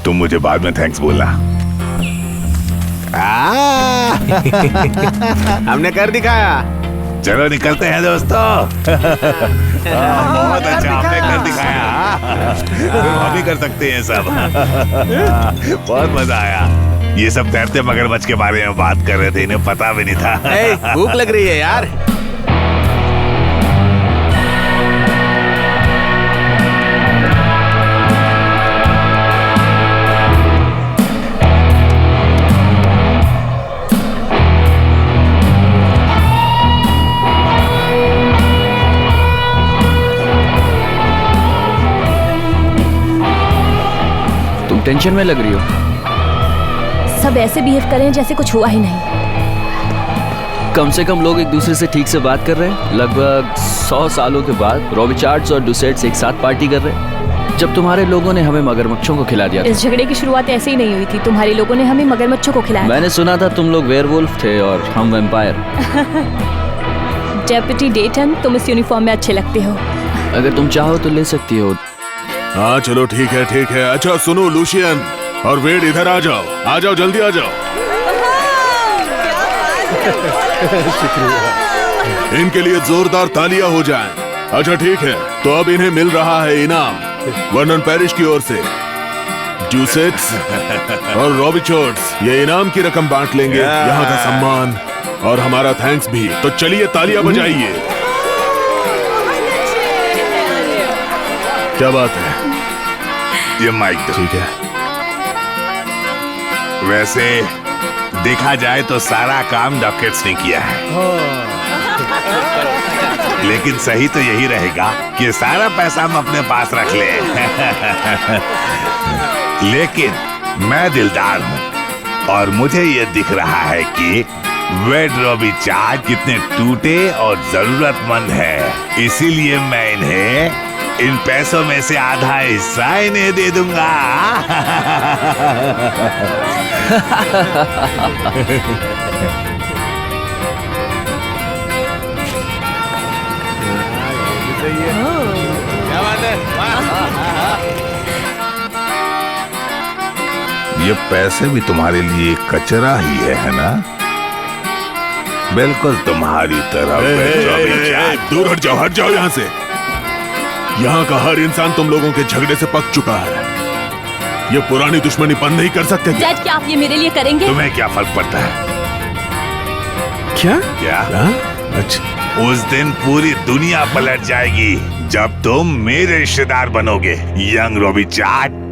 तुम मुझे बाद में थैंक्स बोलना। हमने कर दिखाया। चलो निकलते हैं दोस्तों। बहुत अच्छा, हमने कर दिखाया। हम भी कर सकते हैं सब। बहुत मजा आया। ये सब तैरते मगरमच्छ के बारे में बात कर रहे थे, इन्हें पता भी नहीं था। भूख लग रही है यार। टेंशन में लग रही हो? सब ऐसे बिहेव करें जैसे कुछ हुआ ही नहीं। कम से कम लोग एक दूसरे से ठीक से बात कर रहे हैं। लगभग 100 सालों के बाद रॉबिचार्ड्स और डुसेट्स एक साथ पार्टी कर रहे हैं। जब तुम्हारे लोगों ने हमें मगरमच्छों को खिला दिया था। इस झगड़े की शुरुआत ऐसे ही नहीं हुई थी। तुम्हारे लोगों ने हमें मगरमच्छों को खिलाया। मैंने सुना था तुम लोग वेयरवुल्फ थे और हम वैम्पायर। डेप्यूटी डेटन, तुम इस यूनिफॉर्म में अच्छे लगते हो। अगर तुम चाहो तो ले सकती हो। हाँ चलो ठीक है ठीक है। अच्छा सुनो लूशियन और वेड, इधर आ जाओ जल्दी आ जाओ। इनके लिए जोरदार तालियां हो जाएं। अच्छा ठीक है, तो अब इन्हें मिल रहा है इनाम वर्नन पैरिश की ओर से। डुसेट्स और रॉबिचार्ड्स ये इनाम की रकम बांट लेंगे, यहाँ का सम्मान और हमारा थैंक्स भी। तो चलिए तालियां बजाइए। क्या बात है? ये माइक दो। ठीक है। वैसे देखा जाए तो सारा काम डॉकेट्स ने किया है, लेकिन सही तो यही रहेगा कि सारा पैसा हम अपने पास रख लें। लेकिन मैं दिलदार हूँ और मुझे ये दिख रहा है कि वेड रॉबिचार्ड कितने टूटे और जरूरतमंद है, इसीलिए मैं इन्हें इन पैसों में से आधा हिस्सा इन्हें दे दूंगा। क्या बात है? ये पैसे भी तुम्हारे लिए कचरा ही है ना? बिल्कुल तुम्हारी तरह। दूर हट जाओ यहाँ से। यहाँ का हर इंसान तुम लोगों के झगड़े से पक चुका है। ये पुरानी दुश्मनी बंद नहीं कर सकते क्या? डैड, क्या आप ये मेरे लिए करेंगे? तुम्हें क्या फर्क पड़ता है? क्या? अच्छा, उस दिन पूरी दुनिया पलट जाएगी जब तुम मेरे रिश्तेदार बनोगे। यंग रॉबिचार्ड,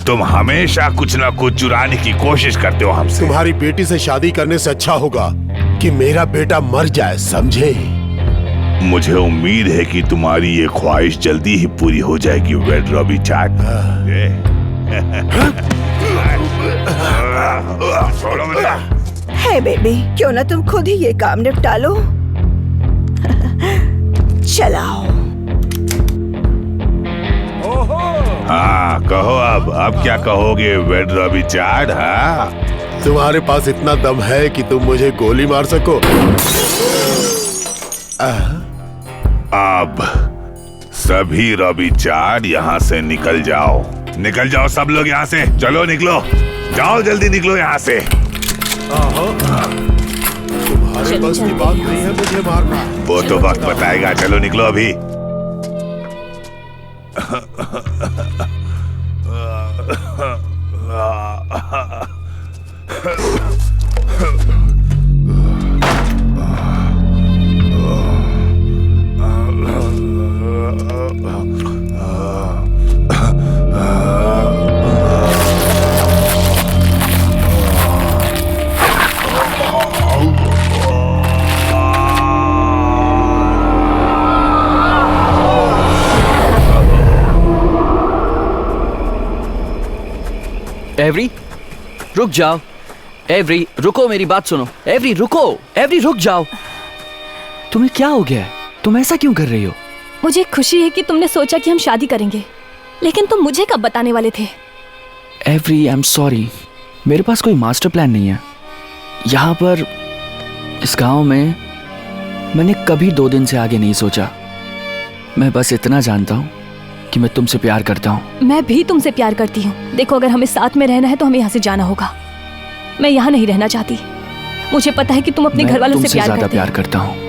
तुम हमेशा कुछ न कुछ चुराने की कोशिश करते हो हमसे। तुम्हारी बेटी से शादी करने से अच्छा होगा कि मेरा बेटा मर जाए, समझे? मुझे उम्मीद है कि तुम्हारी ये ख्वाहिश जल्दी ही पूरी हो जाएगी वेड रॉबिचार्ड। हे बेबी, क्यों ना तुम खुद ही ये काम निपटा लो। चलाओ। हाँ कहो, अब क्या कहोगे वेड रॉबिचार्ड? हाँ, तुम्हारे पास इतना दम है कि तुम मुझे गोली मार सको? अब सभी रॉबिचार्ड यहाँ से निकल जाओ। निकल जाओ सब लोग यहाँ से। चलो निकलो, जाओ जल्दी निकलो यहाँ से। तुम्हारे बस की बात नहीं है मुझे मारना। वो तो वक्त बताएगा। चलो निकलो अभी। एवरी, रुक जाओ। एवरी, रुको, मेरी बात सुनो। एवरी, रुको। एवरी, रुक जाओ। तुम्हें क्या हो गया है? तुम ऐसा क्यों कर रही हो? मुझे खुशी है कि तुमने सोचा कि हम शादी करेंगे, लेकिन तुम मुझे कब बताने वाले थे? Every, I am sorry. मेरे पास कोई मास्टर प्लान नहीं है। यहाँ पर इस गांव में मैंने कभी 2 दिन से आगे नहीं सोचा। मैं बस इतना जानता हूँ कि मैं तुमसे प्यार करता हूँ। मैं भी तुमसे प्यार करती हूँ। देखो, अगर हमें साथ में रहना है तो हमें यहाँ से जाना होगा। मैं यहाँ नहीं रहना चाहती। मुझे पता है कि तुम अपने घर वालों से प्यार ज्यादा करते प्यार करता हूँ।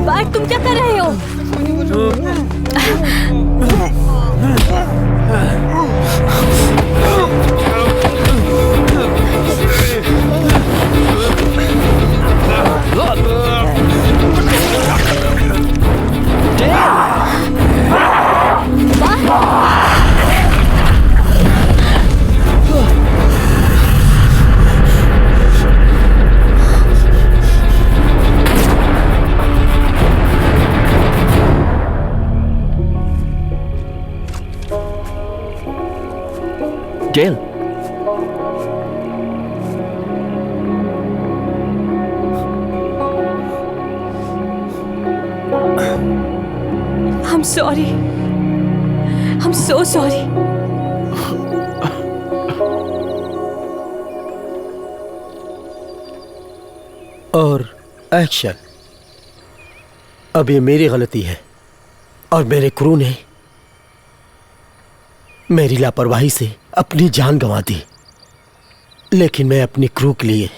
बात, तुम क्या कर रहे हो? गेल, I'm sorry. I'm so sorry. और एक्शन। अब ये मेरी गलती है और मेरे क्रू ने मेरी लापरवाही से अपनी जान गंवा दी, लेकिन मैं अपनी क्रू के लिए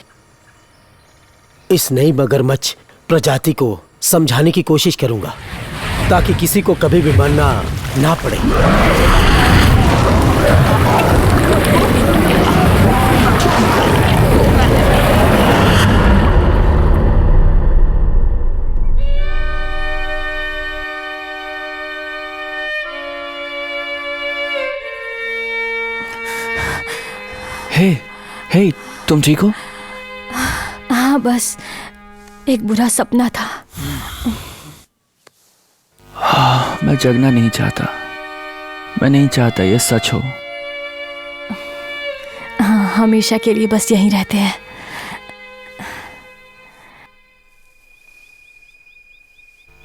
इस नई मगरमच्छ प्रजाति को समझाने की कोशिश करूंगा ताकि किसी को कभी भी मरना ना पड़े। हे, हे, तुम ठीक हो? हाँ, बस एक बुरा सपना था। मैं जगना नहीं चाहता। मैं नहीं चाहता ये सच हो। हाँ, हमेशा के लिए बस यहीं रहते हैं।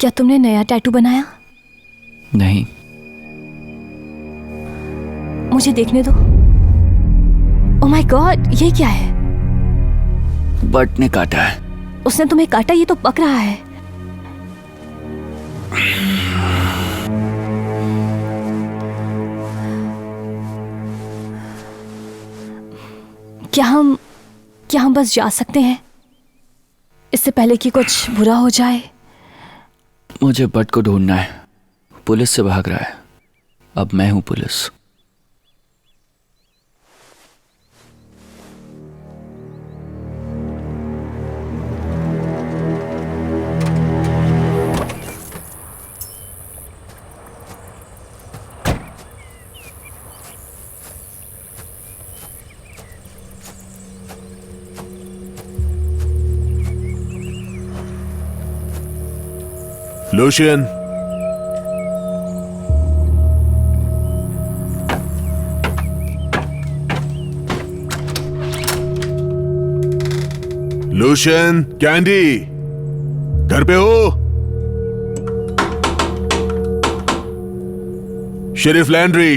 क्या तुमने नया टैटू बनाया? नहीं। मुझे देखने दो। ओह माय गॉड, ये क्या है? बट ने काटा है। उसने तुम्हें काटा? ये तो पक रहा है। क्या हम बस जा सकते हैं इससे पहले कि कुछ बुरा हो जाए? मुझे बट को ढूंढना है। पुलिस से भाग रहा है। अब मैं हूं पुलिस। लूशियन, लूशियन, कैंडी, घर पे हो? शेरिफ लैंड्री,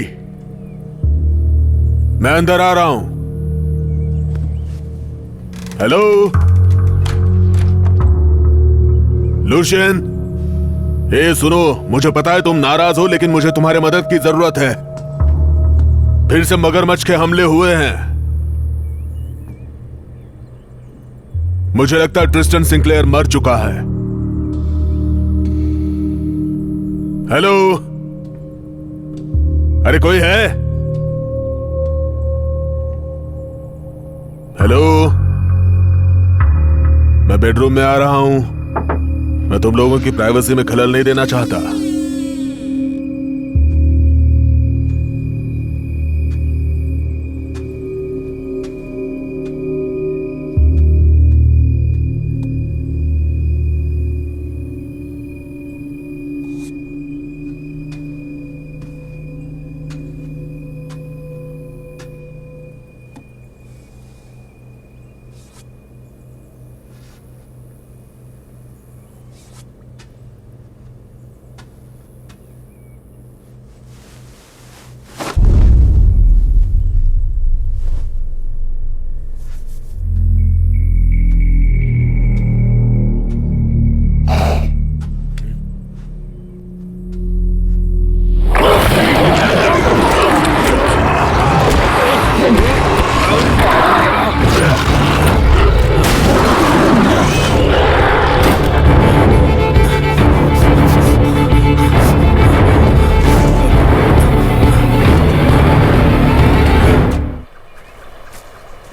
मैं अंदर आ रहा हूं। हेलो लूशियन, ए सुनो, मुझे पता है तुम नाराज हो, लेकिन मुझे तुम्हारे मदद की जरूरत है। फिर से मगरमच्छ के हमले हुए हैं। मुझे लगता है ट्रिस्टन सिंक्लेयर मर चुका है। हेलो, अरे कोई है? हेलो, मैं बेडरूम में आ रहा हूं। मैं तुम लोगों की प्राइवेसी में खलल नहीं देना चाहता।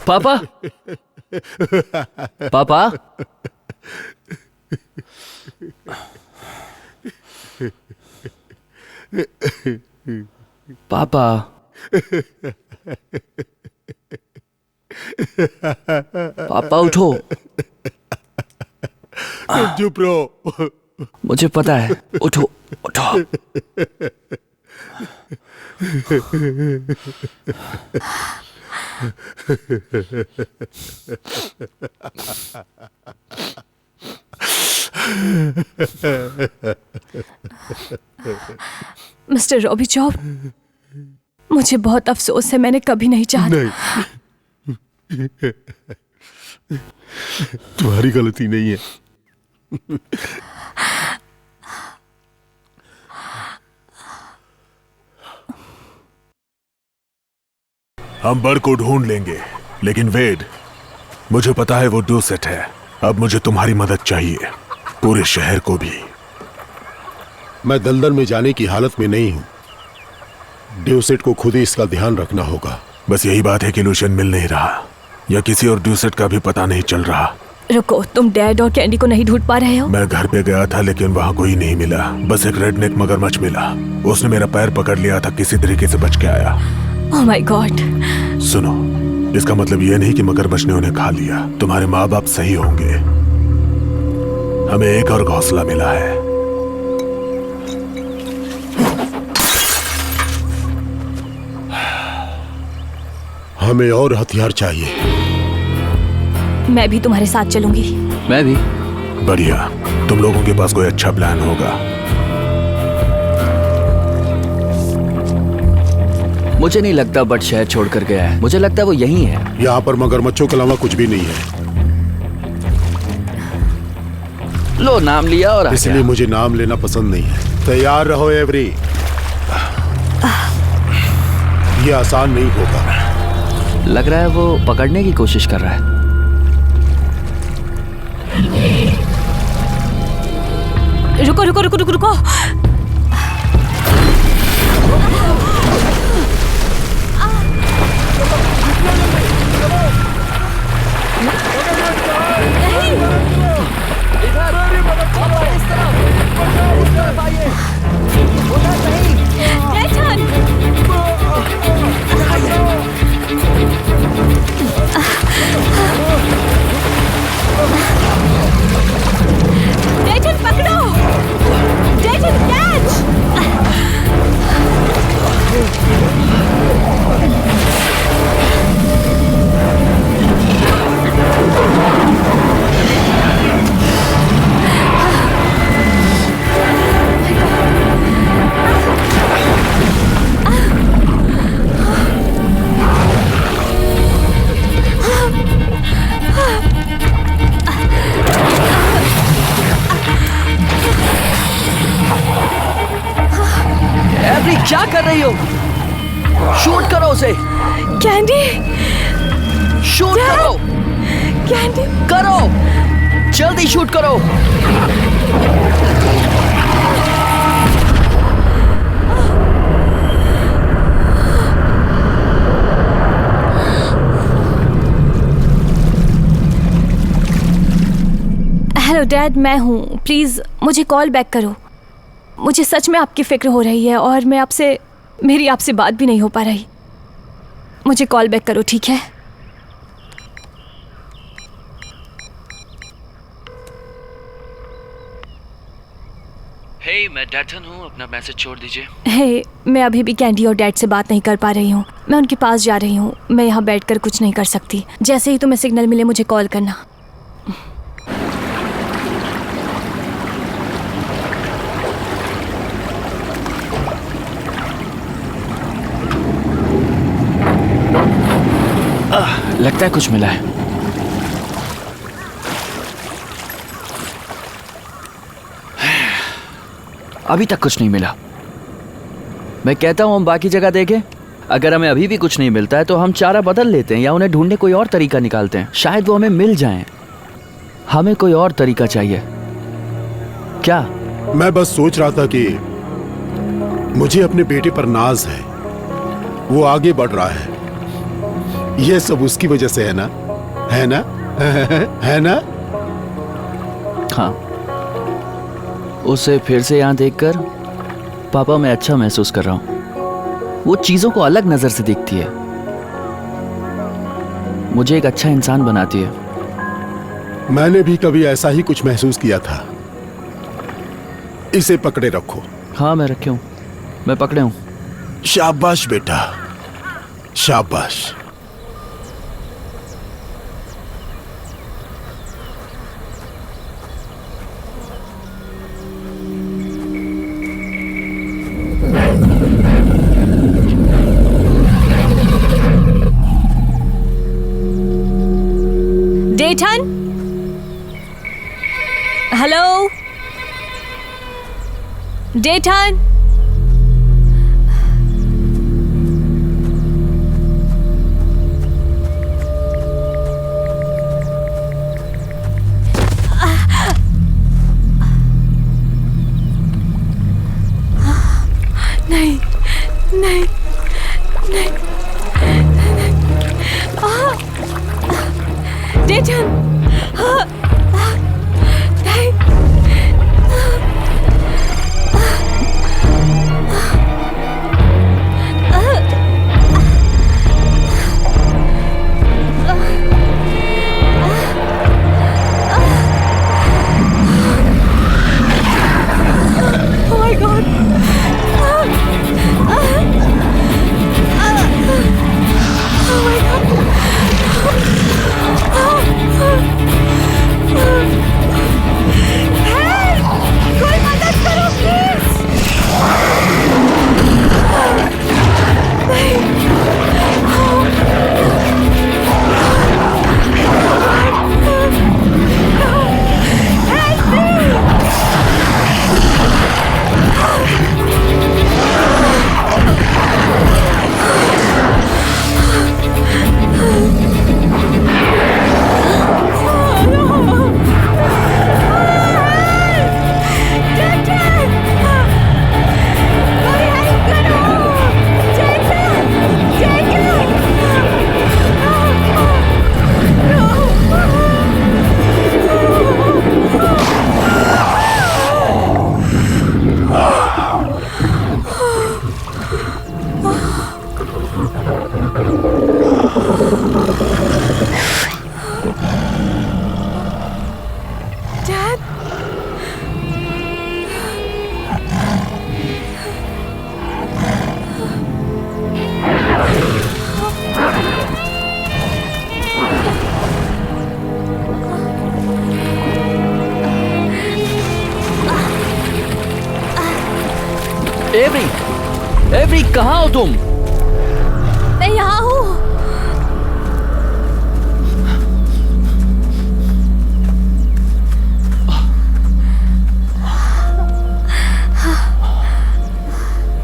पापा, पापा, पापा, पापा उठो। चुप रहो। मुझे पता है, उठो उठो। मिस्टर रॉबी जॉब, मुझे बहुत अफसोस है, मैंने कभी नहीं चाहा। नहीं, तुम्हारी गलती नहीं है। हम बड़ को ढूंढ लेंगे, लेकिन वेड, मुझे पता है वो डूसेट है। अब मुझे तुम्हारी मदद चाहिए, पूरे शहर को भी। मैं दलदल में जाने की हालत में नहीं हूं। ड्यूसेट को खुद ही इसका ध्यान रखना होगा। बस यही बात है कि लूशियन मिल नहीं रहा, या किसी और ड्यूसेट का भी पता नहीं चल रहा। रुको, तुम डैड और कैंडी को नहीं ढूंढ पा रहे हो? मैं घर पे गया था, लेकिन वहाँ कोई नहीं मिला। बस एक रेडनेक मगरमच्छ मिला। उसने मेरा पैर पकड़ लिया था, किसी तरीके से बच के आया। Oh my God. सुनो, इसका मतलब यह नहीं कि मगरमच्छ ने उन्हें खा लिया। तुम्हारे माँ बाप सही होंगे। हमें एक और घोंसला मिला है। हमें और हथियार चाहिए। मैं भी तुम्हारे साथ चलूंगी। मैं भी। बढ़िया, तुम लोगों के पास कोई अच्छा प्लान होगा। मुझे नहीं लगता बट शहर छोड़कर गया है। मुझे लगता है वो यहीं है। यहाँ पर मगरमच्छों के अलावा कुछ भी नहीं है। लो, नाम लिया और इसलिए मुझे नाम लेना पसंद नहीं है। तैयार रहो एवरी। ये आसान नहीं होगा। लग रहा है वो पकड़ने की कोशिश कर रहा है। रुको रुको रुको रुको रुको। डेटन पकड़ो, डेटन कैच। एवरी, क्या कर रही हो? शूट करो उसे। कैंडी, शूट करो। कैंडी, करो, जल्दी शूट करो। हेलो डैड, मैं हूँ। प्लीज मुझे कॉल बैक करो। मुझे सच में आपकी फिक्र हो रही है और मेरी आपसे बात भी नहीं हो पा रही। मुझे कॉल बैक करो, ठीक है? हे, मैं डैटन हूँ, अपना मैसेज छोड़ दीजिए। हे, मैं अभी भी कैंडी और डैड से बात नहीं कर पा रही हूँ। मैं उनके पास जा रही हूँ। मैं यहाँ बैठकर कुछ नहीं कर सकती। जैसे ही तुम्हें सिग्नल मिले मुझे कॉल करना। लगता है कुछ मिला है। अभी तक कुछ नहीं मिला। मैं कहता हूं हम बाकी जगह देखें। अगर हमें अभी भी कुछ नहीं मिलता है तो हम चारा बदल लेते हैं या उन्हें ढूंढने कोई और तरीका निकालते हैं। शायद वो हमें मिल जाएं। हमें कोई और तरीका चाहिए। क्या? मैं बस सोच रहा था कि मुझे अपने बेटे पर नाज है। वो आगे बढ़ रहा है। ये सब उसकी वजह से है ना? है ना? है ना? हाँ, उसे फिर से यहाँ देखकर पापा मैं अच्छा महसूस कर रहा हूँ। वो चीजों को अलग नजर से देखती है। मुझे एक अच्छा इंसान बनाती है। मैंने भी कभी ऐसा ही कुछ महसूस किया था। इसे पकड़े रखो। हाँ, मैं रखे हूँ। मैं पकड़े हूँ। शाबाश बेटा, शाबाश। डेठन, हेलो डेठन। नहीं नहीं नहीं, डेठन, नहीं। Oh my God. Oh my God. Help! कोई मदद करो प्लीज। एवरी कहाँ हो तुम? मैं यहाँ हूँ।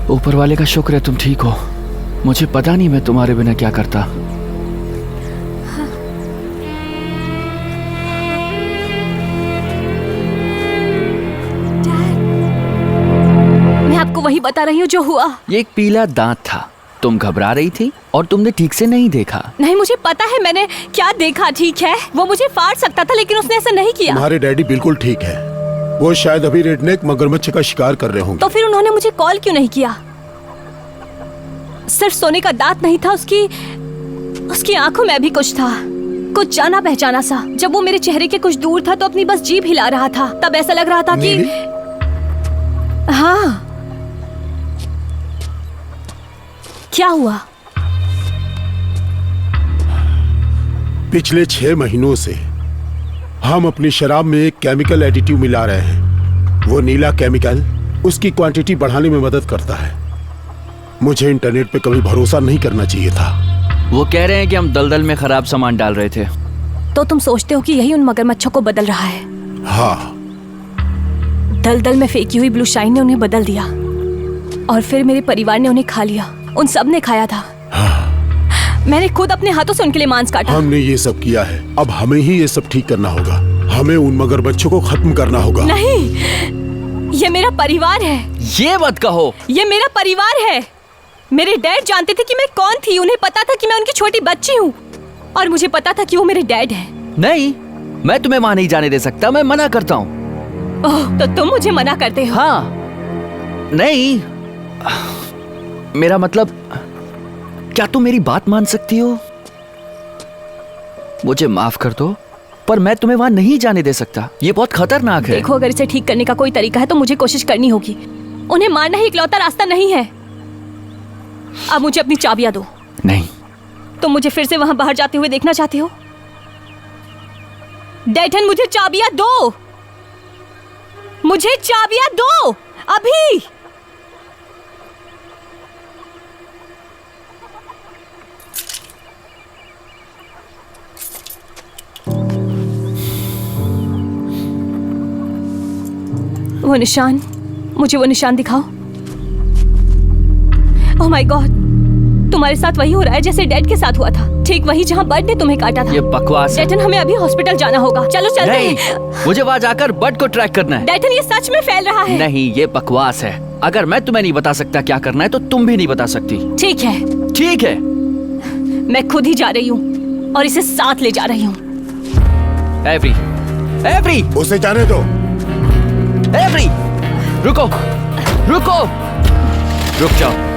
ऊपर वाले का शुक्र है तुम ठीक हो। मुझे पता नहीं मैं तुम्हारे बिना क्या करता। आपको वही बता रही हूँ जो हुआ। ये एक पीला दांत था। तुम घबरा रही थी और तुमने ठीक से नहीं देखा। नहीं, मुझे पता है मैंने क्या देखा। ठीक है, वो मुझे फाड़ सकता था लेकिन उसने ऐसा नहीं किया। तुम्हारे डैडी बिल्कुल ठीक है। वो शायद अभी रेडनेक मगरमच्छ का शिकार कर रहे होंगे। तो फिर उन्होंने मुझे कॉल क्यों नहीं किया? सिर्फ सोने का दांत नहीं था, उसकी आंखों में भी कुछ था, कुछ जाना पहचाना सा। जब वो मेरे चेहरे के कुछ दूर था तो अपनी बस जीभ हिला रहा था। तब ऐसा लग रहा था कि हाँ। क्या हुआ? पिछले 6 महीनों से हम अपनी शराब में एक केमिकल एडिटिव मिला रहे हैं। वो नीला केमिकल उसकी क्वांटिटी बढ़ाने में मदद करता है। मुझे इंटरनेट पे कभी भरोसा नहीं करना चाहिए था। वो कह रहे हैं कि हम दलदल में खराब सामान डाल रहे थे। तो तुम सोचते हो कि यही उन मगरमच्छों को बदल रहा है? हाँ। दलदल में फेंकी हुई ब्लू शाइन ने उन्हें बदल दिया और फिर मेरे परिवार ने उन्हें खा लिया। उन सब ने खाया था। हाँ। मैंने खुद अपने हाथों से उनके लिए मांस काटा। हमने ये सब किया है, अब हमें ही ये सब ठीक करना होगा। हमें उन मगरमच्छों को खत्म करना होगा। नहीं, ये मेरा परिवार है। ये मत कहो। ये मेरा परिवार है। मेरे डैड जानते थे कि मैं कौन थी। उन्हें पता था कि मैं उनकी छोटी बच्ची हूँ और मुझे पता था कि वो मेरे डैड हैं। नहीं, मैं तुम्हें वहां नहीं जाने दे सकता। मैं मना करता हूँ। ओह, तो तुम मुझे मना करते हो? हाँ। नहीं, मेरा मतलब, क्या तुम मेरी बात मान सकती हो? मुझे माफ कर दो, पर मैं तुम्हें वहां नहीं जाने दे सकता। ये बहुत खतरनाक है। देखो, अगर इसे ठीक करने का कोई तरीका है तो मुझे कोशिश करनी होगी। उन्हें मारना ही इकलौता रास्ता नहीं है। अब मुझे अपनी चाबियां दो। नहीं। तुम मुझे फिर से वहां बाहर जाते हुए देखना चाहते हो? डैटन, मुझे चाबियां दो, मुझे चाबियां दो अभी। वो निशान, मुझे वो निशान दिखाओ। ओह माय गॉड, तुम्हारे साथ वही हो रहा है जैसे डैड के साथ हुआ था। ठीक वही जहाँ बर्ड ने तुम्हें काटा था। ये बकवास है। डैटन, हमें अभी हॉस्पिटल जाना होगा। चलो चलते हैं। मुझे वहाँ जाकर बर्ड को ट्रैक करना है। डैटन, ये सच में फैल रहा है। नहीं, ये बकवास है। अगर मैं तुम्हें नहीं बता सकता क्या करना है तो तुम भी नहीं बता सकती। ठीक है, ठीक है। मैं खुद ही जा रही हूँ और इसे साथ ले जा रही हूँ। एवरी, एवरी, उसे जाने दो। एवरी, रुको, रुको, रुक जाओ।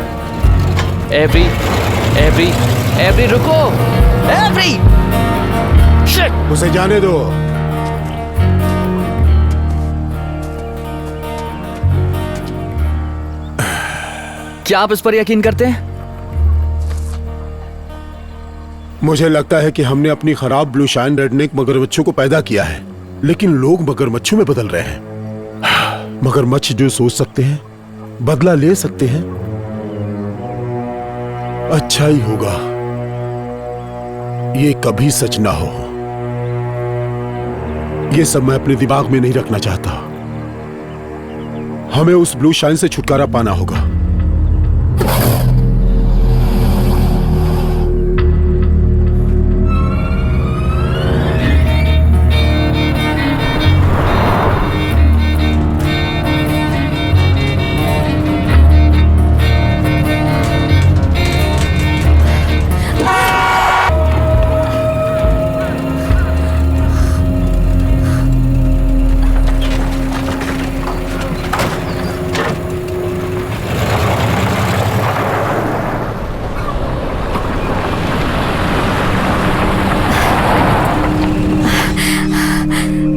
एवरी, एवरी, एवरी, रुको, एवरी। शिट, उसे जाने दो। क्या आप इस पर यकीन करते हैं? मुझे लगता है कि हमने अपनी खराब ब्लू शाइन रेडनेक मगरमच्छों को पैदा किया है, लेकिन लोग मगरमच्छों में बदल रहे हैं। मगरमच्छ जो सोच सकते हैं, बदला ले सकते हैं, अच्छा ही होगा ये कभी सच ना हो। ये सब मैं अपने दिमाग में नहीं रखना चाहता। हमें उस ब्लू शाइन से छुटकारा पाना होगा।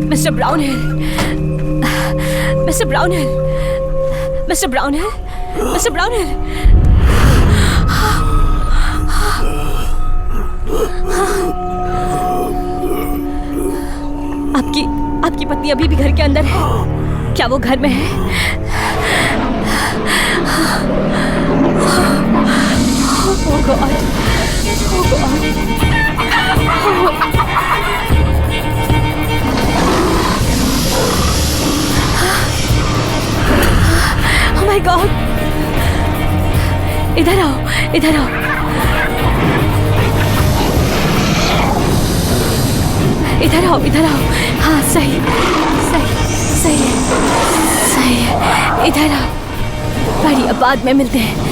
Mister Brownhill, mister Brownhill, mister Brownhill, mister Brownhill. आपकी पत्नी अभी भी घर के अंदर है? क्या वो घर में है? Oh God, oh God. Oh my God! इधर आओ, इधर आओ। इधर आओ, इधर आओ। हाँ, सही, सही, सही है, सही है। इधर आओ। बढ़िया, बाद में मिलते हैं।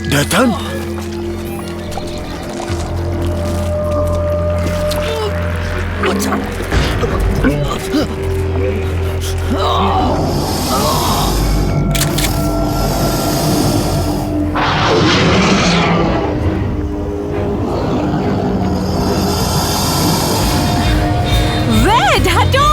डैथन, वेड, हटो।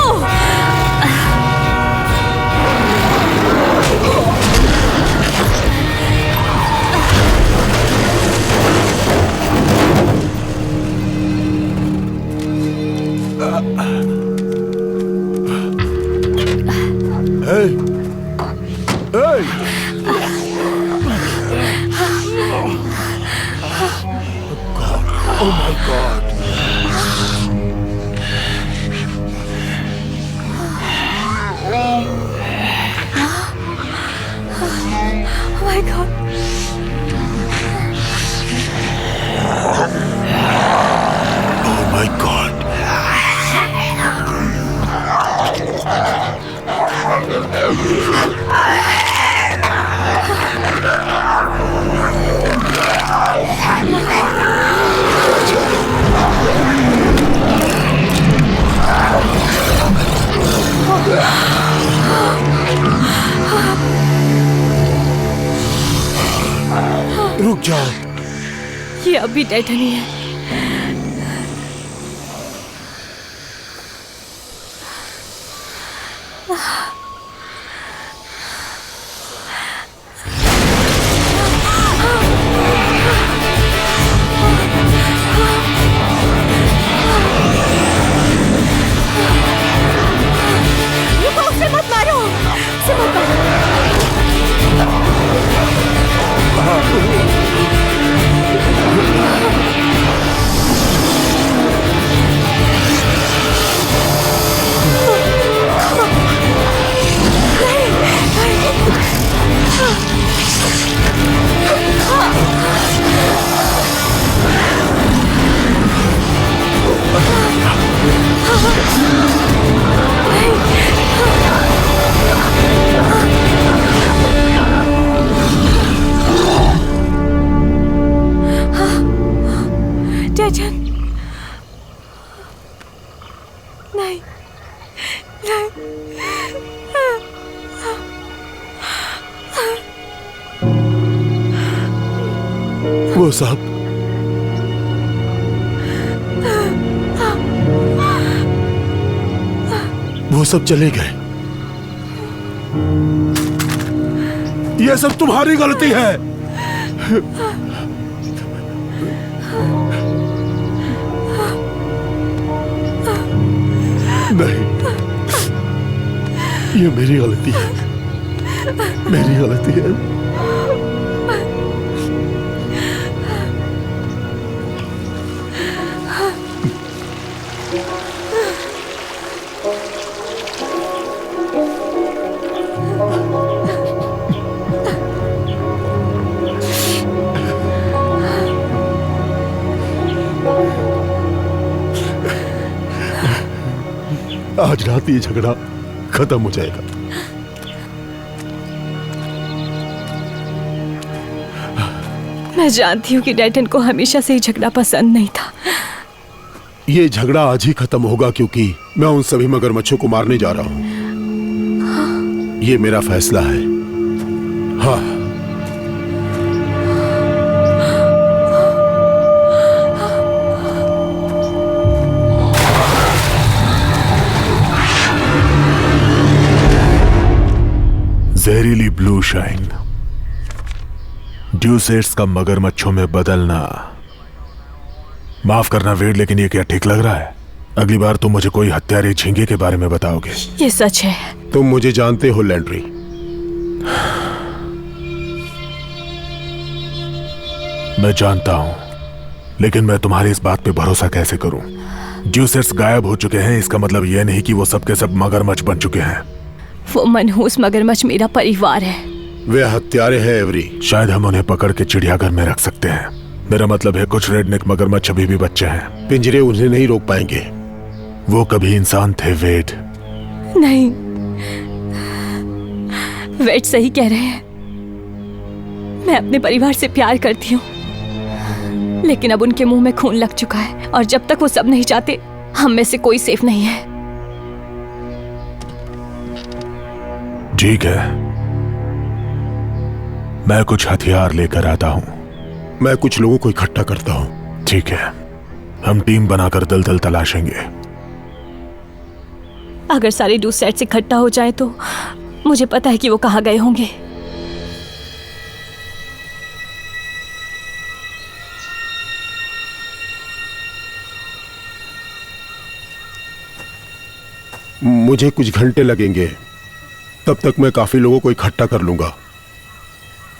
Hey! Hey! Oh my God! My God. Oh my God. रुक जाओ। ये अभी डेड नहीं है। रुको, उसे मत मारो, उसे मत मारो। डेजन, नहीं, वो सब चले गए। ये सब तुम्हारी गलती है। नहीं, ये मेरी गलती है, मेरी गलती है। आज रात ये झगड़ा खत्म हो जाएगा। मैं जानती हूँ कि डैटन को हमेशा से ही झगड़ा पसंद नहीं था। ये झगड़ा आज ही खत्म होगा क्योंकि मैं उन सभी मगरमच्छों को मारने जा रहा हूँ। ये मेरा फैसला है। हाँ, जहरीली ब्लू शाइन, ड्यूसेट्स का मगरमच्छों में बदलना। माफ करना वेड, लेकिन ये क्या ठीक लग रहा है? अगली बार तुम मुझे कोई हत्यारे झींगे के बारे में बताओगे। ये सच है। तुम मुझे जानते हो लैंड्री। मैं जानता हूं, लेकिन मैं तुम्हारी इस बात पे भरोसा कैसे करूं? ड्यूसेट्स गायब हो चुके हैं, इसका मतलब यह नहीं कि वो सब के सब मगरमच्छ बन चुके हैं। वो मनहूस मगरमच्छ मेरा परिवार है। वे हत्यारे हैं एवरी। शायद हम उन्हें पकड़ के चिड़ियाघर में रख सकते हैं। मेरा मतलब है कुछ रेडनेक मगरमच्छ अभी भी बच्चे हैं। पिंजरे उन्हें नहीं रोक पाएंगे। वो कभी इंसान थे वेड। नहीं, वेड सही कह रहे हैं। मैं अपने परिवार से प्यार करती हूँ, लेकिन अब उनके मुंह में खून लग चुका है और जब तक वो सब नहीं चाहते, हम में से कोई सेफ नहीं है। ठीक है, मैं कुछ हथियार लेकर आता हूं। मैं कुछ लोगों को इकट्ठा करता हूं। ठीक है, हम टीम बनाकर दलदल तलाशेंगे। अगर सारे डूसेट्स इकट्ठा हो जाए तो मुझे पता है कि वो कहाँ गए होंगे। मुझे कुछ घंटे लगेंगे, तब तक मैं काफी लोगों को इकट्ठा कर लूंगा।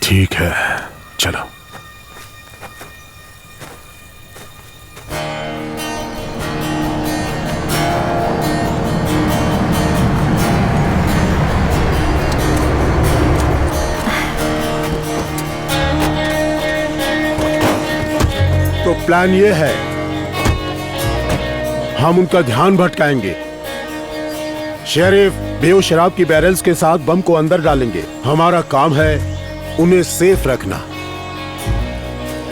ठीक है, चलो। तो प्लान ये है, हम उनका ध्यान भटकाएंगे। शेरिफ बेहोश शराब की बैरल्स के साथ बम को अंदर डालेंगे। हमारा काम है उन्हें सेफ रखना।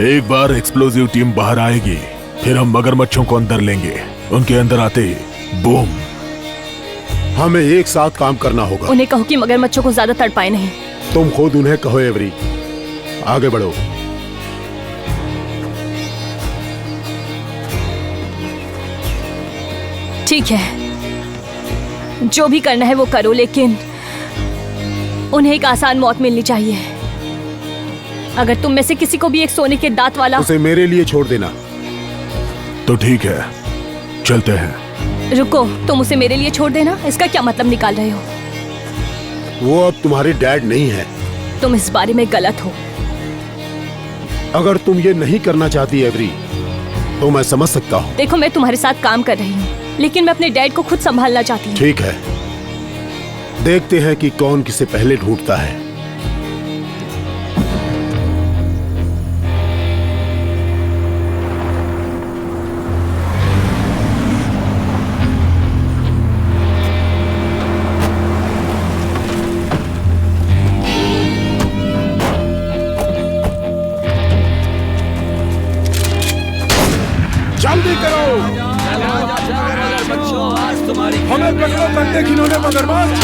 एक बार एक्सप्लोजिव टीम बाहर आएगी, फिर हम मगरमच्छों को अंदर लेंगे। उनके अंदर आते ही बूम। हमें एक साथ काम करना होगा। उन्हें कहो कि मगरमच्छों को ज्यादा तड़पाए नहीं। तुम खुद उन्हें कहो एवरी। आगे बढ़ो। ठीक है, जो भी करना है वो करो, लेकिन उन्हें एक आसान मौत मिलनी चाहिए। अगर तुम में से किसी को भी एक सोने के दांत वाला उसे मेरे लिए छोड़ देना। तो ठीक है, चलते हैं। रुको, तुम उसे मेरे लिए छोड़ देना, इसका क्या मतलब निकाल रहे हो? वो अब तुम्हारे डैड नहीं है। तुम इस बारे में गलत हो। अगर तुम ये नहीं करना चाहती एवरी, तो मैं समझ सकता हूँ। देखो, मैं तुम्हारे साथ काम कर रही हूँ, लेकिन मैं अपने डैड को खुद संभालना चाहती हूँ। ठीक है, देखते हैं कि कौन किसे पहले ढूंढता है। जल्दी करो, हमें पकड़ो कंधे खिलौने मगरमच्छ।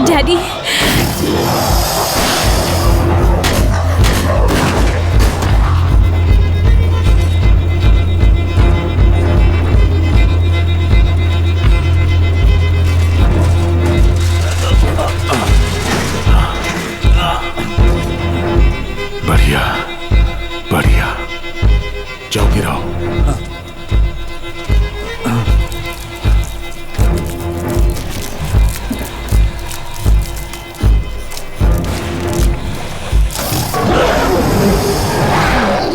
डैडी, बढ़िया बढ़िया, जाओ गिराओ।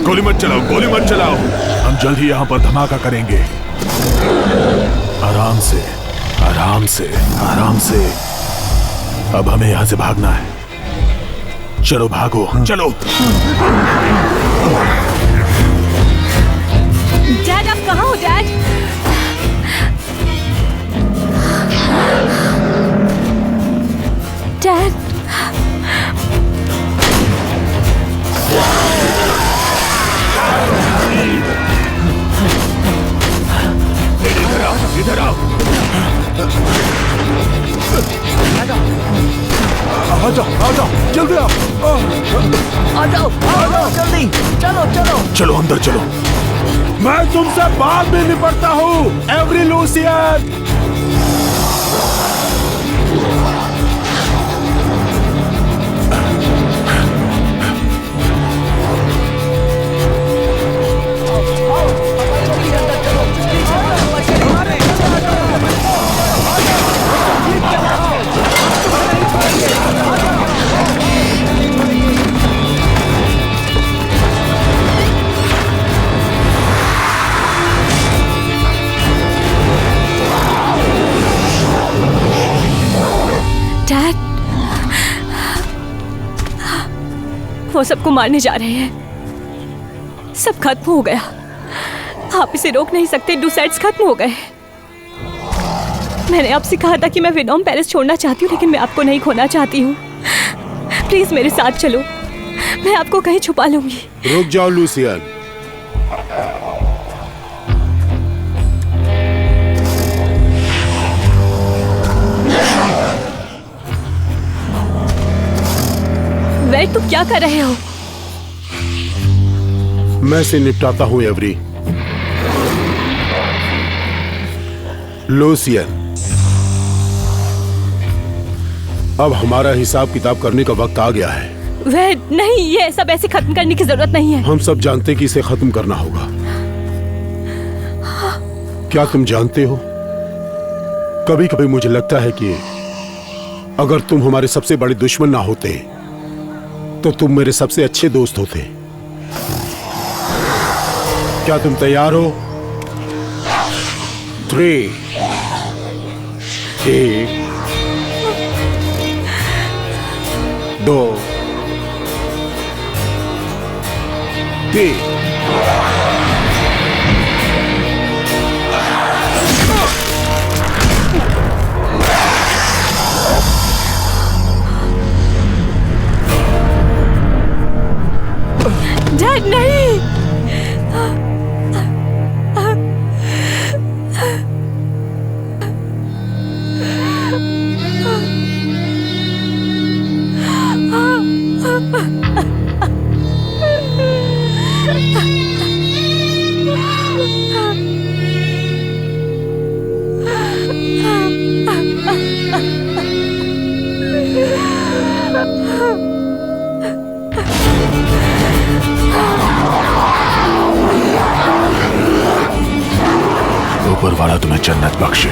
गोली मत चलाओ, गोली मत चलाओ। हम जल्द ही यहाँ पर धमाका करेंगे। आराम से, आराम से, आराम से। अब हमें यहाँ से भागना है। चलो भागो, चलो। डैड, आप कहाँ हो डैड? डैड, इधर आओ। आ जाओ, जल्दी आओ। आ जाओ जल्दी, चलो चलो। चलो अंदर चलो। मैं तुमसे बाद में निपटता हूँ एवरी लूसियन। डैड, वो सबको मारने जा रहे हैं। सब खत्म हो गया। आप इसे रोक नहीं सकते। डूसेट्स खत्म हो गए। मैंने आपसे कहा था कि मैं विनोम पेरिस छोड़ना चाहती हूँ, लेकिन मैं आपको नहीं खोना चाहती हूँ। प्लीज मेरे साथ चलो, मैं आपको कहीं छुपा लूंगी। रुक जाओ लूसियन। वेट, तुम क्या कर रहे हो? मैं इसे निपटाता हूँ एवरी। लूसियन, अब हमारा हिसाब किताब करने का वक्त आ गया है। वेट, नहीं, ये सब ऐसे खत्म करने की जरूरत नहीं है। हम सब जानते हैं कि इसे खत्म करना होगा। क्या तुम जानते हो, कभी कभी मुझे लगता है कि अगर तुम हमारे सबसे बड़े दुश्मन ना होते तो तुम मेरे सबसे अच्छे दोस्त होते। क्या तुम तैयार हो? 3, 1, 2, 3। डैड नहीं। ऊपर वाला तुम्हें जन्नत बख्शे।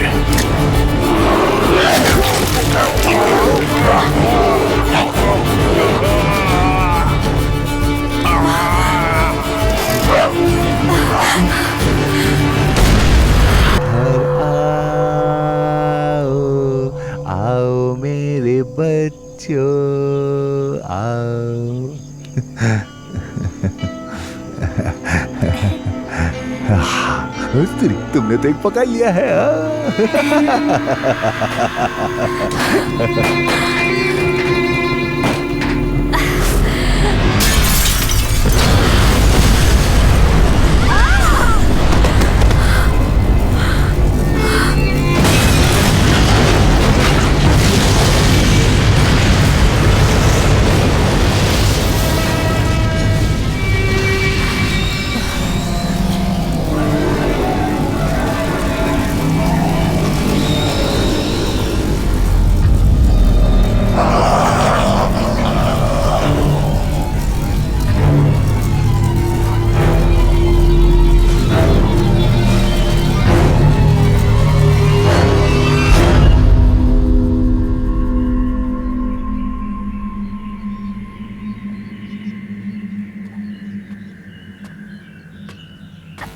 आओ मेरे बच्चों आओ। तुमने तो एक पका लिया है।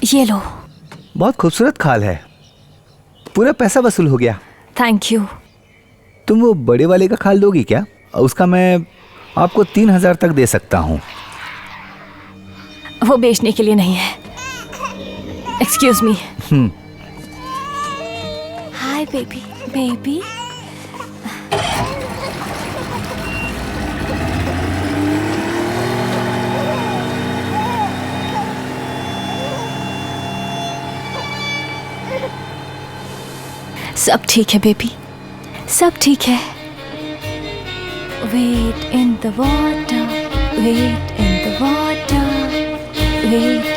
ये लो। बहुत खूबसूरत खाल है। पूरा पैसा वसूल हो गया। Thank you. तुम वो बड़े वाले का खाल दोगी क्या? उसका मैं आपको 3000 तक दे सकता हूँ। वो बेचने के लिए नहीं है। Excuse me. Hi baby baby. सब ठीक है बेबी, सब ठीक है। Wait in the water, wait in the water, wait